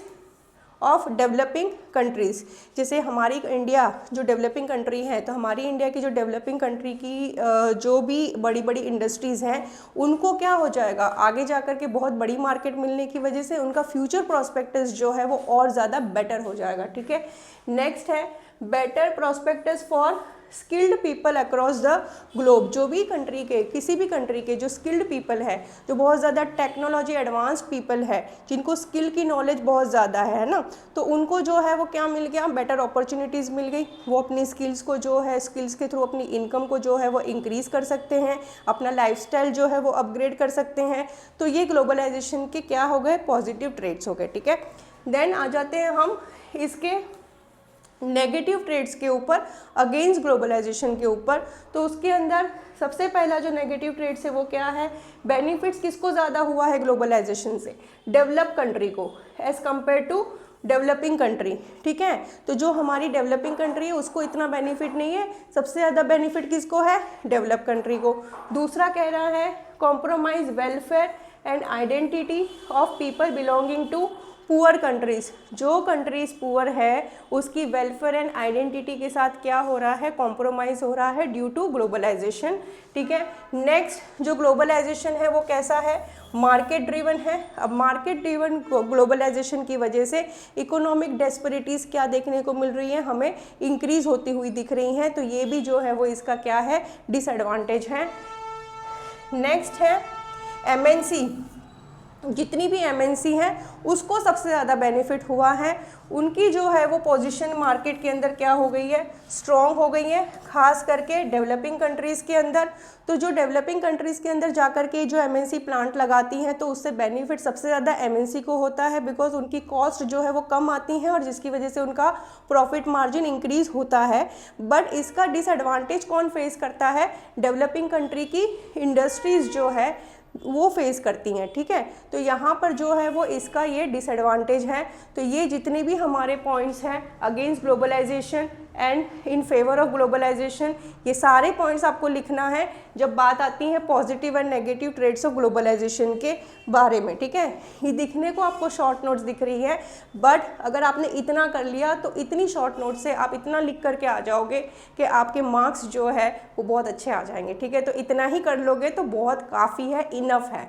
of developing countries. जैसे हमारी इंडिया जो डेवलपिंग कंट्री है, तो हमारी इंडिया की जो डेवलपिंग कंट्री की जो भी बड़ी बड़ी इंडस्ट्रीज़ हैं उनको क्या हो जाएगा, आगे जाकर के बहुत बड़ी मार्केट मिलने की वजह से उनका फ्यूचर प्रोस्पेक्टस जो है वो और ज़्यादा बेटर हो जाएगा, ठीक है। नेक्स्ट है better prospectus for skilled people across the globe. जो भी कंट्री के, किसी भी कंट्री के जो स्किल्ड पीपल है, जो बहुत ज़्यादा टेक्नोलॉजी एडवांस पीपल है, जिनको स्किल की नॉलेज बहुत ज़्यादा है ना, तो उनको जो है वो क्या मिल गया, बेटर अपॉर्चुनिटीज़ मिल गई। वो अपनी स्किल्स को जो है, स्किल्स के थ्रू अपनी इनकम को जो है वो इंक्रीज़ कर सकते हैं, अपना लाइफस्टाइल जो है वो अपग्रेड कर सकते हैं। तो ये ग्लोबलाइजेशन के क्या हो गए, पॉजिटिव ट्रेड्स हो गए, ठीक है। देन आ जाते हैं हम इसके नेगेटिव ट्रेड्स के ऊपर, अगेंस्ट ग्लोबलाइजेशन के ऊपर। तो उसके अंदर सबसे पहला जो नेगेटिव ट्रेड्स है वो क्या है, बेनिफिट्स किसको ज़्यादा हुआ है ग्लोबलाइजेशन से, डेवलप कंट्री को as compare to developing country, ठीक है। तो जो हमारी डेवलपिंग कंट्री है उसको इतना बेनिफिट नहीं है, सबसे ज़्यादा बेनिफिट किसको है, डेवलप कंट्री को। दूसरा कह रहा है compromise welfare and identity of people belonging to poor countries. जो कंट्रीज़ पुअर है उसकी वेलफेयर एंड आइडेंटिटी के साथ क्या हो रहा है, कॉम्प्रोमाइज़ हो रहा है ड्यू टू ग्लोबलाइजेशन, ठीक है। नेक्स्ट जो ग्लोबलाइजेशन है वो कैसा है, मार्केट ड्रिवन है। अब मार्केट ड्रिवन ग्लोबलाइजेशन की वजह से इकोनॉमिक डेस्परिटीज़ क्या देखने को मिल रही है, हमें इंक्रीज़ होती हुई दिख रही हैं। तो ये भी जो है वो इसका क्या है, डिसएडवांटेज है। नेक्स्ट है एमएनसी, जितनी भी एमएनसी हैं उसको सबसे ज़्यादा बेनिफिट हुआ है। उनकी जो है वो पोजीशन मार्केट के अंदर क्या हो गई है, स्ट्रॉन्ग हो गई है, खास करके डेवलपिंग कंट्रीज़ के अंदर। तो जो डेवलपिंग कंट्रीज़ के अंदर जा कर के जो एमएनसी प्लांट लगाती हैं तो उससे बेनिफिट सबसे ज़्यादा एमएनसी को होता है, बिकॉज उनकी कॉस्ट जो है वो कम आती हैं और जिसकी वजह से उनका प्रॉफिट मार्जिन इंक्रीज़ होता है। बट इसका डिसएडवांटेज कौन फेस करता है, डेवलपिंग कंट्री की इंडस्ट्रीज़ जो है वो फेस करती हैं। ठीक है, तो यहाँ पर जो है वो इसका ये डिसएडवांटेज है। तो ये जितने भी हमारे पॉइंट्स हैं against globalisation and in favour of globalisation, ये सारे पॉइंट्स आपको लिखना है जब बात आती है positive and negative trades of globalisation के बारे में। ठीक है, ये दिखने को आपको शॉर्ट नोट्स दिख रही है, बट अगर आपने इतना कर लिया तो इतनी शॉर्ट नोट से आप इतना लिख करके आ जाओगे कि आपके मार्क्स जो है वो बहुत अच्छे आ जाएंगे। ठीक है, तो इतना ही कर लोगे तो बहुत काफ़ी है, इनफ है।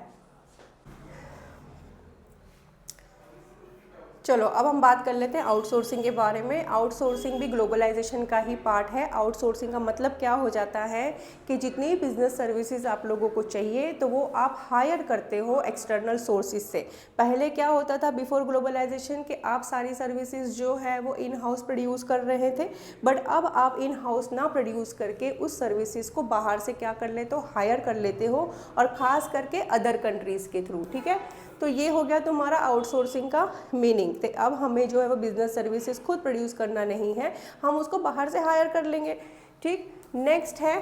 चलो अब हम बात कर लेते हैं आउटसोर्सिंग के बारे में। आउटसोर्सिंग भी ग्लोबलाइजेशन का ही पार्ट है। आउटसोर्सिंग का मतलब क्या हो जाता है कि जितनी भी बिजनेस सर्विसेज आप लोगों को चाहिए तो वो आप हायर करते हो एक्सटर्नल सोर्सेज से। पहले क्या होता था बिफोर ग्लोबलाइजेशन कि आप सारी सर्विसेज जो है वो इन हाउस प्रोड्यूस कर रहे थे, बट अब आप इन हाउस ना प्रोड्यूस करके उस सर्विसेज को बाहर से क्या कर लेते हो, हायर कर लेते हो, और ख़ास करके अदर कंट्रीज़ के थ्रू। ठीक है, तो ये हो गया तुम्हारा आउटसोर्सिंग का मीनिंग। तो अब हमें जो है वो बिजनेस सर्विसेज खुद प्रोड्यूस करना नहीं है, हम उसको बाहर से हायर कर लेंगे। ठीक, नेक्स्ट है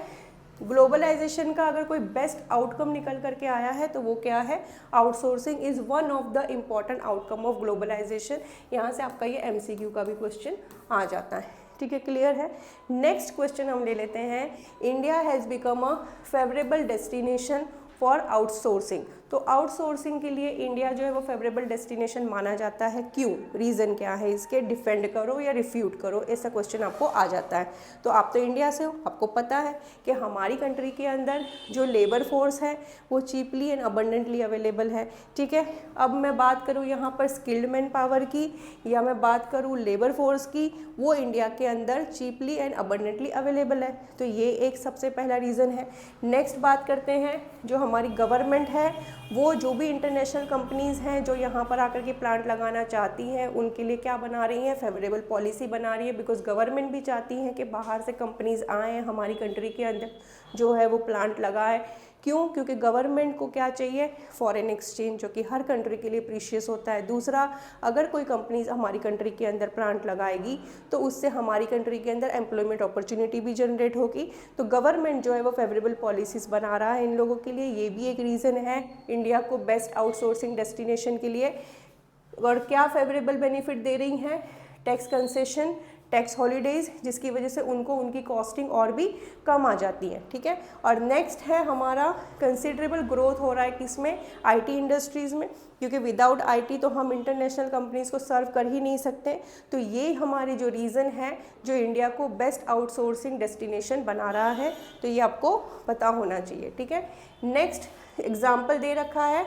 ग्लोबलाइजेशन का अगर कोई बेस्ट आउटकम निकल करके आया है तो वो क्या है, outsourcing is one of the important outcome of globalisation. यहाँ से आपका ये MCQ का भी क्वेश्चन आ जाता है। ठीक है, क्लियर है। नेक्स्ट क्वेश्चन हम ले लेते हैं, India has become a favourable destination for outsourcing. तो आउटसोर्सिंग के लिए इंडिया जो है वो फेवरेबल डेस्टिनेशन माना जाता है, क्यों, रीज़न क्या है इसके, डिफेंड करो या रिफ्यूट करो, ऐसा क्वेश्चन आपको आ जाता है। तो आप तो इंडिया से हो, आपको पता है कि हमारी कंट्री के अंदर जो लेबर फोर्स है वो चीपली एंड अबंडेंटली अवेलेबल है। ठीक है, अब मैं बात करूँ यहाँ पर स्किल्ड मैन पावर की या मैं बात करूँ लेबर फोर्स की, वो इंडिया के अंदर चीपली एंड अबंडेंटली अवेलेबल है। तो ये एक सबसे पहला रीज़न है। नेक्स्ट बात करते हैं, जो हमारी गवर्नमेंट है वो जो भी इंटरनेशनल कंपनीज़ हैं जो यहाँ पर आकर के प्लांट लगाना चाहती हैं उनके लिए क्या बना रही हैं, फेवरेबल पॉलिसी बना रही है। बिकॉज गवर्नमेंट भी चाहती हैं कि बाहर से कंपनीज़ आएँ हमारी कंट्री के अंदर जो है वो प्लांट लगाए। क्यों, क्योंकि गवर्नमेंट को क्या चाहिए, फॉरेन एक्सचेंज, जो कि हर कंट्री के लिए प्रीशियस होता है। दूसरा, अगर कोई कंपनीज हमारी कंट्री के अंदर प्लांट लगाएगी तो उससे हमारी कंट्री के अंदर एम्प्लॉयमेंट अपॉर्चुनिटी भी जनरेट होगी। तो गवर्नमेंट जो है वो फेवरेबल पॉलिसीज़ बना रहा है इन लोगों के लिए। ये भी एक रीज़न है इंडिया को बेस्ट आउटसोर्सिंग डेस्टिनेशन के लिए। और क्या फेवरेबल बेनिफिट दे रही हैं, टैक्स कंसेशन, टैक्स हॉलीडेज़, जिसकी वजह से उनको उनकी कॉस्टिंग और भी कम आ जाती है। ठीक है, और नेक्स्ट है हमारा कंसिडरेबल ग्रोथ हो रहा है किसमें, IT इंडस्ट्रीज़ में, क्योंकि विदाउट IT तो हम इंटरनेशनल कंपनीज़ को सर्व कर ही नहीं सकते। तो ये हमारी जो रीज़न है जो इंडिया को बेस्ट आउटसोर्सिंग डेस्टिनेशन बना रहा है, तो ये आपको पता होना चाहिए। ठीक है, नेक्स्ट एग्जाम्पल दे रखा है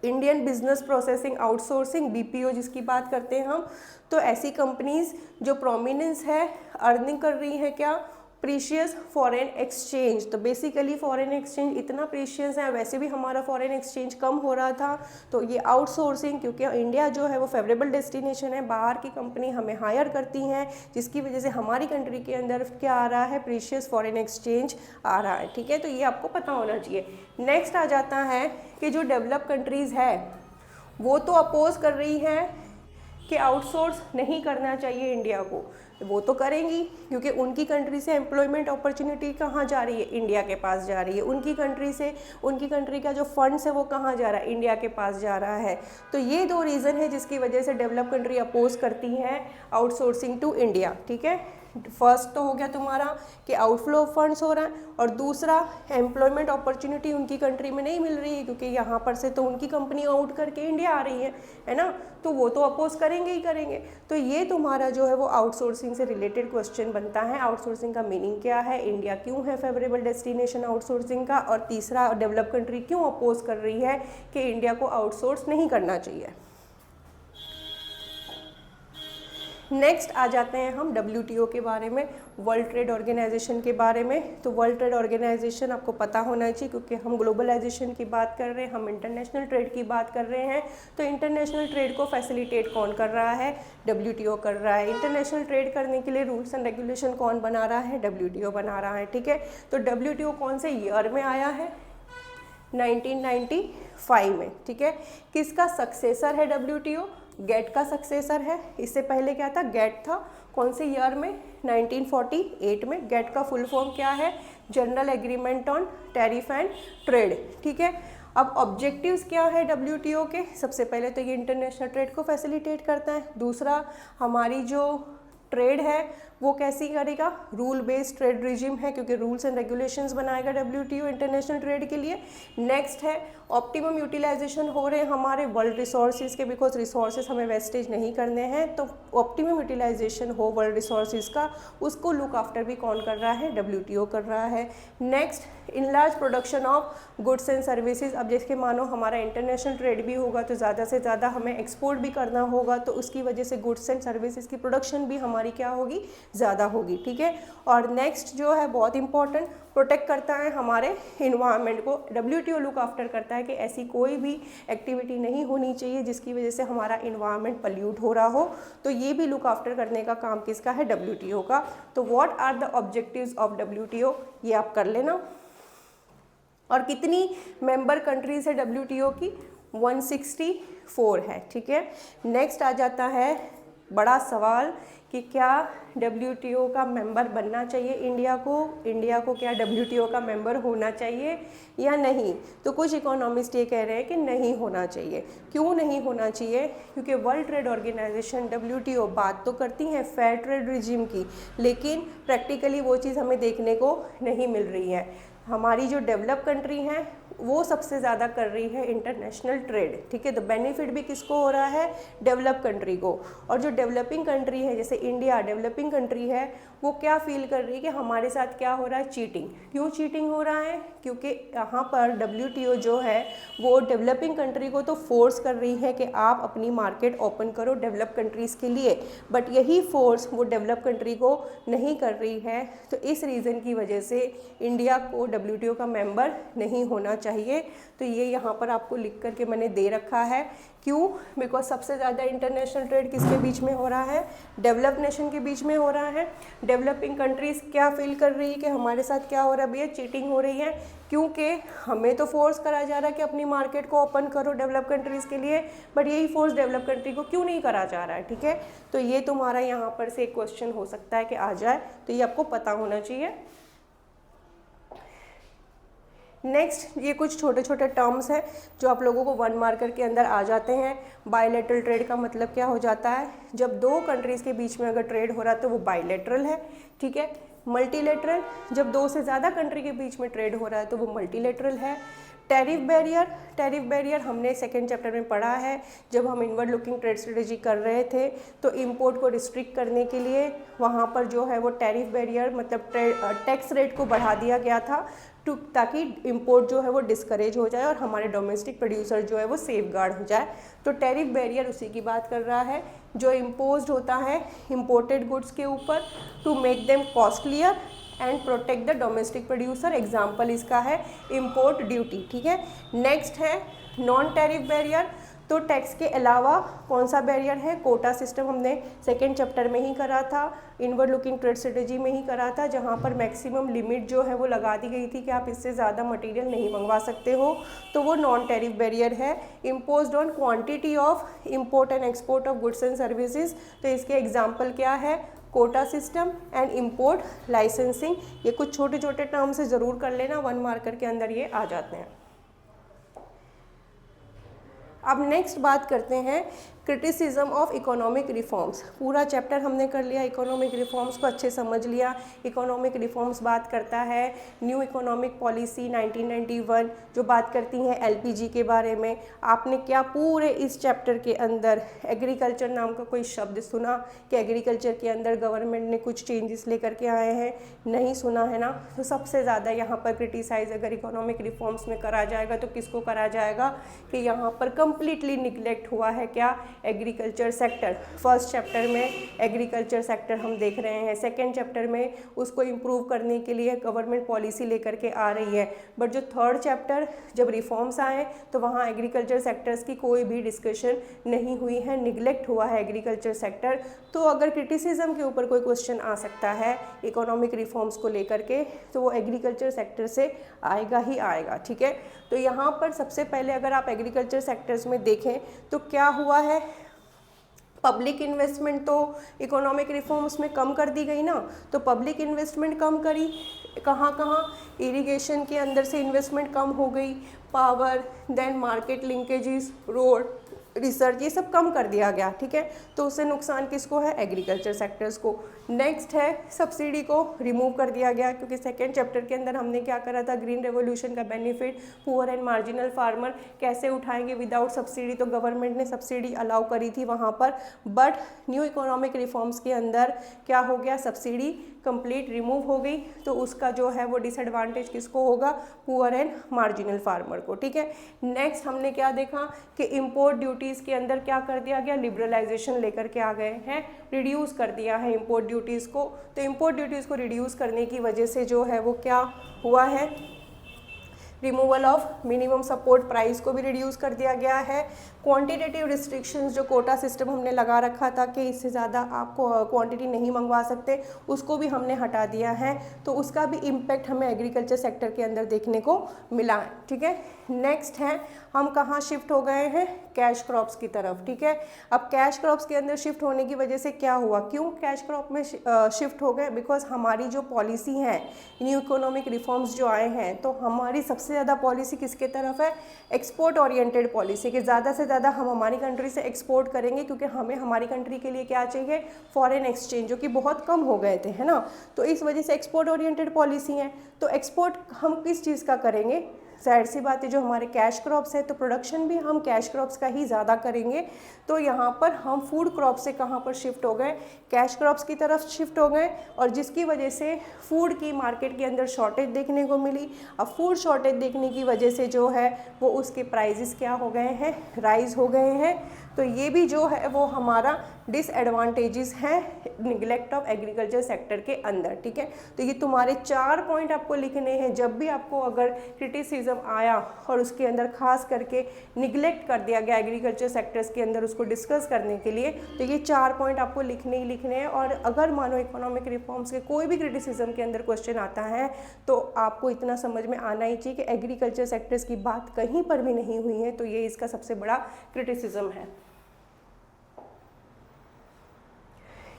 Indian business processing outsourcing, BPO जिसकी बात करते हैं हम। तो ऐसी कंपनीज जो प्रोमिनेंस है, अर्निंग कर रही हैं क्या, प्रीशियस फॉरेन एक्सचेंज। तो बेसिकली फॉरेन एक्सचेंज इतना प्रीशियस है, वैसे भी हमारा फॉरेन एक्सचेंज कम हो रहा था। तो ये आउटसोर्सिंग, क्योंकि इंडिया जो है वो फेवरेबल डेस्टिनेशन है, बाहर की कंपनी हमें हायर करती हैं, जिसकी वजह से हमारी कंट्री के अंदर क्या आ रहा है, प्रीशियस फॉरेन एक्सचेंज आ रहा है। ठीक है, तो ये आपको पता होना चाहिए। नेक्स्ट आ जाता है कि जो डेवलप कंट्रीज़ है वो तो अपोज कर रही हैं कि आउटसोर्स नहीं करना चाहिए इंडिया को, वो तो करेंगी क्योंकि उनकी कंट्री से एम्प्लॉयमेंट अपॉर्चुनिटी कहाँ जा रही है, इंडिया के पास जा रही है। उनकी कंट्री से, उनकी कंट्री का जो फंड्स है वो कहाँ जा रहा है, इंडिया के पास जा रहा है। तो ये दो रीज़न है जिसकी वजह से डेवलप कंट्री अपोज करती हैं आउटसोर्सिंग टू इंडिया। ठीक है, फर्स्ट तो हो गया तुम्हारा कि आउटफ्लो ऑफ फंड्स हो रहा है, और दूसरा एम्प्लॉयमेंट अपॉर्चुनिटी उनकी कंट्री में नहीं मिल रही है क्योंकि यहाँ पर से तो उनकी कंपनी आउट करके इंडिया आ रही है ना, तो वो तो अपोज करेंगे ही करेंगे। तो ये तुम्हारा जो है वो आउटसोर्सिंग से रिलेटेड क्वेश्चन बनता है। आउटसोर्सिंग का मीनिंग क्या है, इंडिया क्यों है फेवरेबल डेस्टिनेशन आउटसोर्सिंग का, और तीसरा डेवलप कंट्री क्यों अपोज कर रही है कि इंडिया को आउटसोर्स नहीं करना चाहिए। नेक्स्ट आ जाते हैं हम WTO के बारे में, वर्ल्ड ट्रेड ऑर्गेनाइजेशन के बारे में। तो वर्ल्ड ट्रेड ऑर्गेनाइजेशन आपको पता होना चाहिए, क्योंकि हम ग्लोबलाइजेशन की बात कर रहे हैं, हम इंटरनेशनल ट्रेड की बात कर रहे हैं। तो इंटरनेशनल ट्रेड को फैसिलिटेट कौन कर रहा है? WTO कर रहा है। इंटरनेशनल ट्रेड करने के लिए रूल्स एंड रेगुलेशन कौन बना रहा है? WTO बना रहा है, ठीक है। तो WTO कौन से ईयर में आया है? 1995 में, ठीक है। किसका सक्सेसर है WTO? गेट का सक्सेसर है। इससे पहले क्या था? गेट था। कौन से ईयर में? 1948 में। गेट का फुल फॉर्म क्या है? General agreement on tariff and trade, ठीक है। अब ऑब्जेक्टिव्स क्या है WTO के? सबसे पहले तो ये इंटरनेशनल ट्रेड को फैसिलिटेट करता है। दूसरा, हमारी जो ट्रेड है वो कैसी करेगा? रूल बेस्ड ट्रेड रिजिम है, क्योंकि रूल्स एंड रेगुलेशंस बनाएगा WTO इंटरनेशनल ट्रेड के लिए। नेक्स्ट है ऑप्टिमम यूटिलाइजेशन हो रहे हैं हमारे वर्ल्ड रिसोर्सेज के, बिकॉज रिसोर्सेज हमें वेस्टेज नहीं करने हैं। तो ऑप्टिमम यूटिलाइजेशन हो वर्ल्ड रिसोर्सेज का, उसको लुक आफ्टर भी कौन कर रहा है? WTO कर रहा है। Next, enlarge production of goods and services. अब जैसे मानो हमारा इंटरनेशनल ट्रेड भी होगा तो ज़्यादा से ज़्यादा हमें एक्सपोर्ट भी करना होगा, तो उसकी वजह से गुड्स एंड सर्विसेज की प्रोडक्शन भी हमारी क्या होगी? ज़्यादा होगी, ठीक है। और नेक्स्ट जो है बहुत इंपॉर्टेंट, प्रोटेक्ट करता है हमारे इन्वायरमेंट को। WTO लुक आफ्टर करता है कि ऐसी कोई भी एक्टिविटी नहीं होनी चाहिए जिसकी वजह से हमारा इन्वायरमेंट पल्यूट हो रहा हो। तो ये भी लुक आफ्टर करने का काम किसका है? WTO का। तो what are the objectives of WTO, ये आप कर लेना। और कितनी मेंबर कंट्रीज है WTO की? 164 है, ठीक है। नेक्स्ट आ जाता है बड़ा सवाल कि क्या WTO का मेंबर बनना चाहिए इंडिया को? इंडिया को क्या WTO का मेंबर होना चाहिए या नहीं? तो कुछ इकोनॉमिस्ट ये कह रहे हैं कि नहीं होना चाहिए। क्यों नहीं होना चाहिए? क्योंकि वर्ल्ड ट्रेड ऑर्गेनाइजेशन WTO बात तो करती हैं फेयर ट्रेड रिजिम की, लेकिन प्रैक्टिकली वो चीज़ हमें देखने को नहीं मिल रही है। हमारी जो डेवलप कंट्री हैं वो सबसे ज़्यादा कर रही है इंटरनेशनल ट्रेड, ठीक है। तो बेनिफिट भी किसको हो रहा है? डेवलप कंट्री को। और जो डेवलपिंग कंट्री है, जैसे इंडिया डेवलपिंग कंट्री है, वो क्या फील कर रही है कि हमारे साथ क्या हो रहा है? चीटिंग। क्यों चीटिंग हो रहा है? क्योंकि यहाँ पर WTO जो है वो डेवलपिंग कंट्री को तो फोर्स कर रही है कि आप अपनी मार्केट ओपन करो डेवलप कंट्रीज़ के लिए, बट यही फोर्स वो डेवलप कंट्री को नहीं कर रही है। तो इस रीज़न की वजह से इंडिया को WTO का मेंबर नहीं होना चाहिए। तो ये यहाँ पर आपको लिख करके मैंने दे रखा है। क्यों? बिकॉज सबसे ज़्यादा इंटरनेशनल ट्रेड किसके बीच में हो रहा है? डेवलप नेशन के बीच में हो रहा है। डेवलपिंग कंट्रीज़ क्या फील कर रही है कि हमारे साथ क्या हो रहा है भैया? चीटिंग हो रही है, क्योंकि हमें तो फोर्स करा जा रहा है कि अपनी मार्केट को ओपन करो डेवलप कंट्रीज़ के लिए, बट यही फोर्स डेवलप कंट्री को क्यों नहीं करा जा रहा है, ठीक है। तो ये तुम्हारा यहाँ पर से एक क्वेश्चन हो सकता है कि आ जाए, तो ये आपको पता होना चाहिए। नेक्स्ट, ये कुछ छोटे छोटे टर्म्स हैं जो आप लोगों को 1 मार्कर के अंदर आ जाते हैं। बायलैटरल ट्रेड का मतलब क्या हो जाता है? जब 2 कंट्रीज़ के बीच में अगर ट्रेड हो रहा है तो वो बायलैटरल है, ठीक है। मल्टीलेटरल, जब 2 से ज़्यादा कंट्री के बीच में ट्रेड हो रहा है तो वो मल्टीलेटरल है। टैरिफ बैरियर, टैरिफ बैरियर हमने सेकेंड चैप्टर में पढ़ा है जब हम इनवर्ड लुकिंग ट्रेड स्ट्रेटेजी कर रहे थे। तो इंपोर्ट को रिस्ट्रिक्ट करने के लिए वहाँ पर जो है वो टैरिफ बैरियर मतलब टैक्स रेट को बढ़ा दिया गया था ताकि इंपोर्ट जो है वो डिस्करेज हो जाए और हमारे डोमेस्टिक प्रोड्यूसर जो है वो सेफ गार्ड हो जाए। तो टैरिफ बैरियर उसी की बात कर रहा है जो इम्पोज्ड होता है इंपोर्टेड गुड्स के ऊपर to make them costlier and protect the domestic producer. Example इसका है इम्पोर्ट ड्यूटी, ठीक है। नेक्स्ट है नॉन टैरिफ बैरियर। तो टैक्स के अलावा कौन सा बैरियर है? कोटा सिस्टम हमने सेकेंड चैप्टर में ही करा था, इनवर्ड लुकिंग ट्रेड स्ट्रेटेजी में ही करा था, जहाँ पर मैक्सिमम लिमिट जो है वो लगा दी गई थी कि आप इससे ज़्यादा मटेरियल नहीं मंगवा सकते हो। तो वो नॉन टैरिफ बैरियर है। Imposed on quantity of import and export of goods and services. तो इसके एग्जाम्पल क्या है? Quota system and import licensing. ये कुछ छोटे छोटे टर्म से ज़रूर कर लेना, 1 मार्कर के अंदर ये आ जाते हैं। अब नेक्स्ट बात करते हैं क्रिटिसिज्म ऑफ इकोनॉमिक रिफॉर्म्स। पूरा चैप्टर हमने कर लिया, इकोनॉमिक रिफॉर्म्स को अच्छे समझ लिया। इकोनॉमिक रिफॉर्म्स बात करता है न्यू इकोनॉमिक पॉलिसी 1991 जो बात करती हैं LPG के बारे में। आपने क्या पूरे इस चैप्टर के अंदर एग्रीकल्चर नाम का कोई शब्द सुना कि एग्रीकल्चर के अंदर गवर्नमेंट ने कुछ चेंजेस लेकर के आए हैं? नहीं सुना है ना। तो सबसे ज़्यादा यहाँ पर क्रिटिसाइज अगर इकोनॉमिक रिफॉर्म्स में करा जाएगा तो किसको करा जाएगा कि यहाँ पर कम्प्लीटली निगलेक्ट हुआ है क्या? Agriculture sector. फर्स्ट चैप्टर में एग्रीकल्चर सेक्टर हम देख रहे हैं, सेकेंड चैप्टर में उसको इम्प्रूव करने के लिए गवर्नमेंट पॉलिसी लेकर के आ रही है। बट जो थर्ड चैप्टर जब रिफॉर्म्स आए तो वहाँ एग्रीकल्चर सेक्टर्स की कोई भी डिस्कशन नहीं हुई है, निगलेक्ट हुआ है एग्रीकल्चर सेक्टर। तो अगर क्रिटिसिज्म के ऊपर कोई क्वेश्चन आ सकता है इकोनॉमिक रिफॉर्म्स को लेकर के तो वो एग्रीकल्चर सेक्टर से आएगा ही आएगा, ठीक है। तो यहाँ पर सबसे पहले अगर आप एग्रीकल्चर सेक्टर्स में देखें तो क्या हुआ है, पब्लिक इन्वेस्टमेंट तो इकोनॉमिक रिफॉर्म्स में कम कर दी गई ना। तो पब्लिक इन्वेस्टमेंट कम करी, कहाँ कहाँ, इरिगेशन के अंदर से इन्वेस्टमेंट कम हो गई, power, then market linkages, road, research, ये सब कम कर दिया गया, ठीक है। तो उससे नुकसान किसको है, एग्रीकल्चर सेक्टर्स को। नेक्स्ट है सब्सिडी को रिमूव कर दिया गया, क्योंकि सेकेंड चैप्टर के अंदर हमने क्या करा था, ग्रीन रेवोल्यूशन का benefit poor and marginal farmer कैसे उठाएंगे विदाउट सब्सिडी, तो गवर्नमेंट ने सब्सिडी अलाउ करी थी वहाँ पर। बट न्यू इकोनॉमिक रिफॉर्म्स के अंदर क्या हो गया, सब्सिडी कंप्लीट रिमूव हो गई, तो उसका जो है वो डिसएडवांटेज किसको होगा, पुअर एंड मार्जिनल फार्मर को, ठीक है। नेक्स्ट हमने क्या देखा कि इंपोर्ट ड्यूटीज़ के अंदर क्या कर दिया गया, लिबरलाइजेशन लेकर के आ गए हैं, रिड्यूस कर दिया है इंपोर्ट ड्यूटीज़ को। तो इंपोर्ट ड्यूटीज़ को रिड्यूस करने की वजह से जो है वो क्या हुआ है, removal of minimum support price को भी रिड्यूस कर दिया गया है। क्वांटिटेटिव रिस्ट्रिक्शंस जो कोटा सिस्टम हमने लगा रखा था कि इससे ज़्यादा आपको क्वांटिटी नहीं मंगवा सकते, उसको भी हमने हटा दिया है। तो उसका भी इम्पैक्ट हमें एग्रीकल्चर सेक्टर के अंदर देखने को मिला है, ठीक है। नेक्स्ट है हम कहाँ शिफ्ट हो गए हैं, कैश क्रॉप्स की तरफ, ठीक है। अब कैश क्रॉप्स के अंदर शिफ्ट होने की वजह से क्या हुआ, क्यों कैश क्रॉप में शिफ्ट हो गए, बिकॉज हमारी जो पॉलिसी है, न्यू इकोनॉमिक रिफॉर्म्स जो आए हैं, तो हमारी सबसे ज़्यादा पॉलिसी किसके तरफ है, एक्सपोर्ट ओरिएंटेड पॉलिसी, कि ज़्यादा से ज़्यादा हम हमारी कंट्री से एक्सपोर्ट करेंगे, क्योंकि हमें हमारी कंट्री के लिए क्या चाहिए, फॉरेन एक्सचेंज, जो कि बहुत कम हो गए थे, है ना। तो इस वजह से एक्सपोर्ट ओरिएंटेड पॉलिसी है। तो एक्सपोर्ट हम किस चीज़ का करेंगे, जाहिर सी बात है जो हमारे कैश क्रॉप्स है, तो प्रोडक्शन भी हम कैश क्रॉप्स का ही ज़्यादा करेंगे। तो यहाँ पर हम फूड क्रॉप से कहाँ पर शिफ्ट हो गए, कैश क्रॉप्स की तरफ शिफ्ट हो गए, और जिसकी वजह से फूड की मार्केट के अंदर शॉर्टेज देखने को मिली। अब फूड शॉर्टेज देखने की वजह से जो है वो उसके प्राइजेस क्या हो गए हैं, राइज हो गए हैं। तो ये भी जो है वो हमारा डिसएडवांटेजेस हैं निगलेक्ट ऑफ एग्रीकल्चर सेक्टर के अंदर, ठीक है। तो ये तुम्हारे 4 पॉइंट आपको लिखने हैं जब भी आपको अगर क्रिटिसिज्म आया और उसके अंदर खास करके निगलेक्ट कर दिया गया एग्रीकल्चर सेक्टर्स के अंदर उसको डिस्कस करने के लिए, तो ये 4 पॉइंट आपको लिखने ही लिखने हैं। और अगर मानो इकोनॉमिक रिफॉर्म्स के कोई भी क्रिटिसिज्म के अंदर क्वेश्चन आता है तो आपको इतना समझ में आना ही चाहिए कि एग्रीकल्चर सेक्टर्स की बात कहीं पर भी नहीं हुई है, तो ये इसका सबसे बड़ा क्रिटिसिज्म है।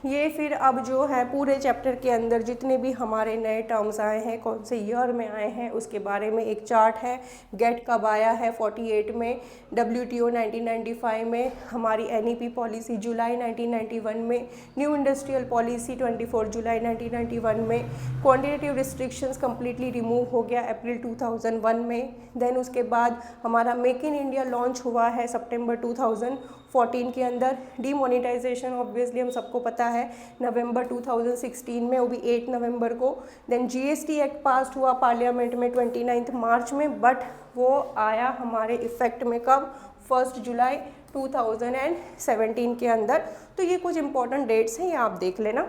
ये फिर अब जो है पूरे चैप्टर के अंदर जितने भी हमारे नए टर्म्स आए हैं, कौन से ईयर में आए हैं, उसके बारे में एक चार्ट है। गेट कब आया है 48 में, WTO 1995 में, हमारी NEP पॉलिसी जुलाई 1991 में, न्यू इंडस्ट्रियल पॉलिसी 24 जुलाई 1991 में, क्वान्टिटेटिव रिस्ट्रिक्शंस कम्प्लीटली रिमूव हो गया अप्रैल 2001 में। देन उसके बाद हमारा मेक इन इंडिया लॉन्च हुआ है सितंबर 2014 के अंदर। डीमोनेटाइजेशन ऑब्वियसली हम सबको पता है नवंबर 2016 में, वो भी 8 नवंबर को। देन GST एक्ट पास हुआ पार्लियामेंट में 29 मार्च में, बट वो आया हमारे इफेक्ट में कब, 1 जुलाई 2017 के अंदर। तो ये कुछ इंपॉर्टेंट डेट्स हैं, ये आप देख लेना,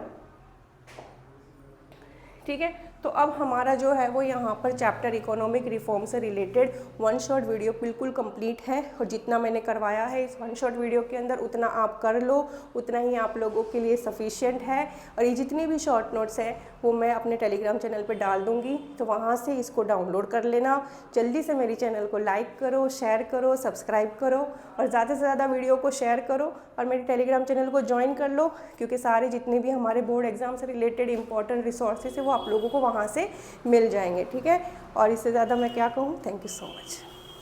ठीक है। तो अब हमारा जो है वो यहाँ पर चैप्टर इकोनॉमिक रिफॉर्म से रिलेटेड वन शॉट वीडियो बिल्कुल कंप्लीट है, और जितना मैंने करवाया है इस वन शॉट वीडियो के अंदर उतना आप कर लो, उतना ही आप लोगों के लिए सफिशिएंट है। और ये जितनी भी शॉर्ट नोट्स हैं वो मैं अपने टेलीग्राम चैनल पे डाल दूँगी, तो वहाँ से इसको डाउनलोड कर लेना। जल्दी से मेरी चैनल को लाइक करो, शेयर करो, सब्सक्राइब करो, और ज़्यादा से ज़्यादा वीडियो को शेयर करो, और मेरे टेलीग्राम चैनल को ज्वाइन कर लो, क्योंकि सारे जितने भी हमारे बोर्ड एग्जाम से रिलेटेड इंपॉर्टेंट रिसोर्सेज है वो आप लोगों को वहाँ से मिल जाएंगे, ठीक है। और इससे ज़्यादा मैं क्या कहूँ, थैंक यू सो मच।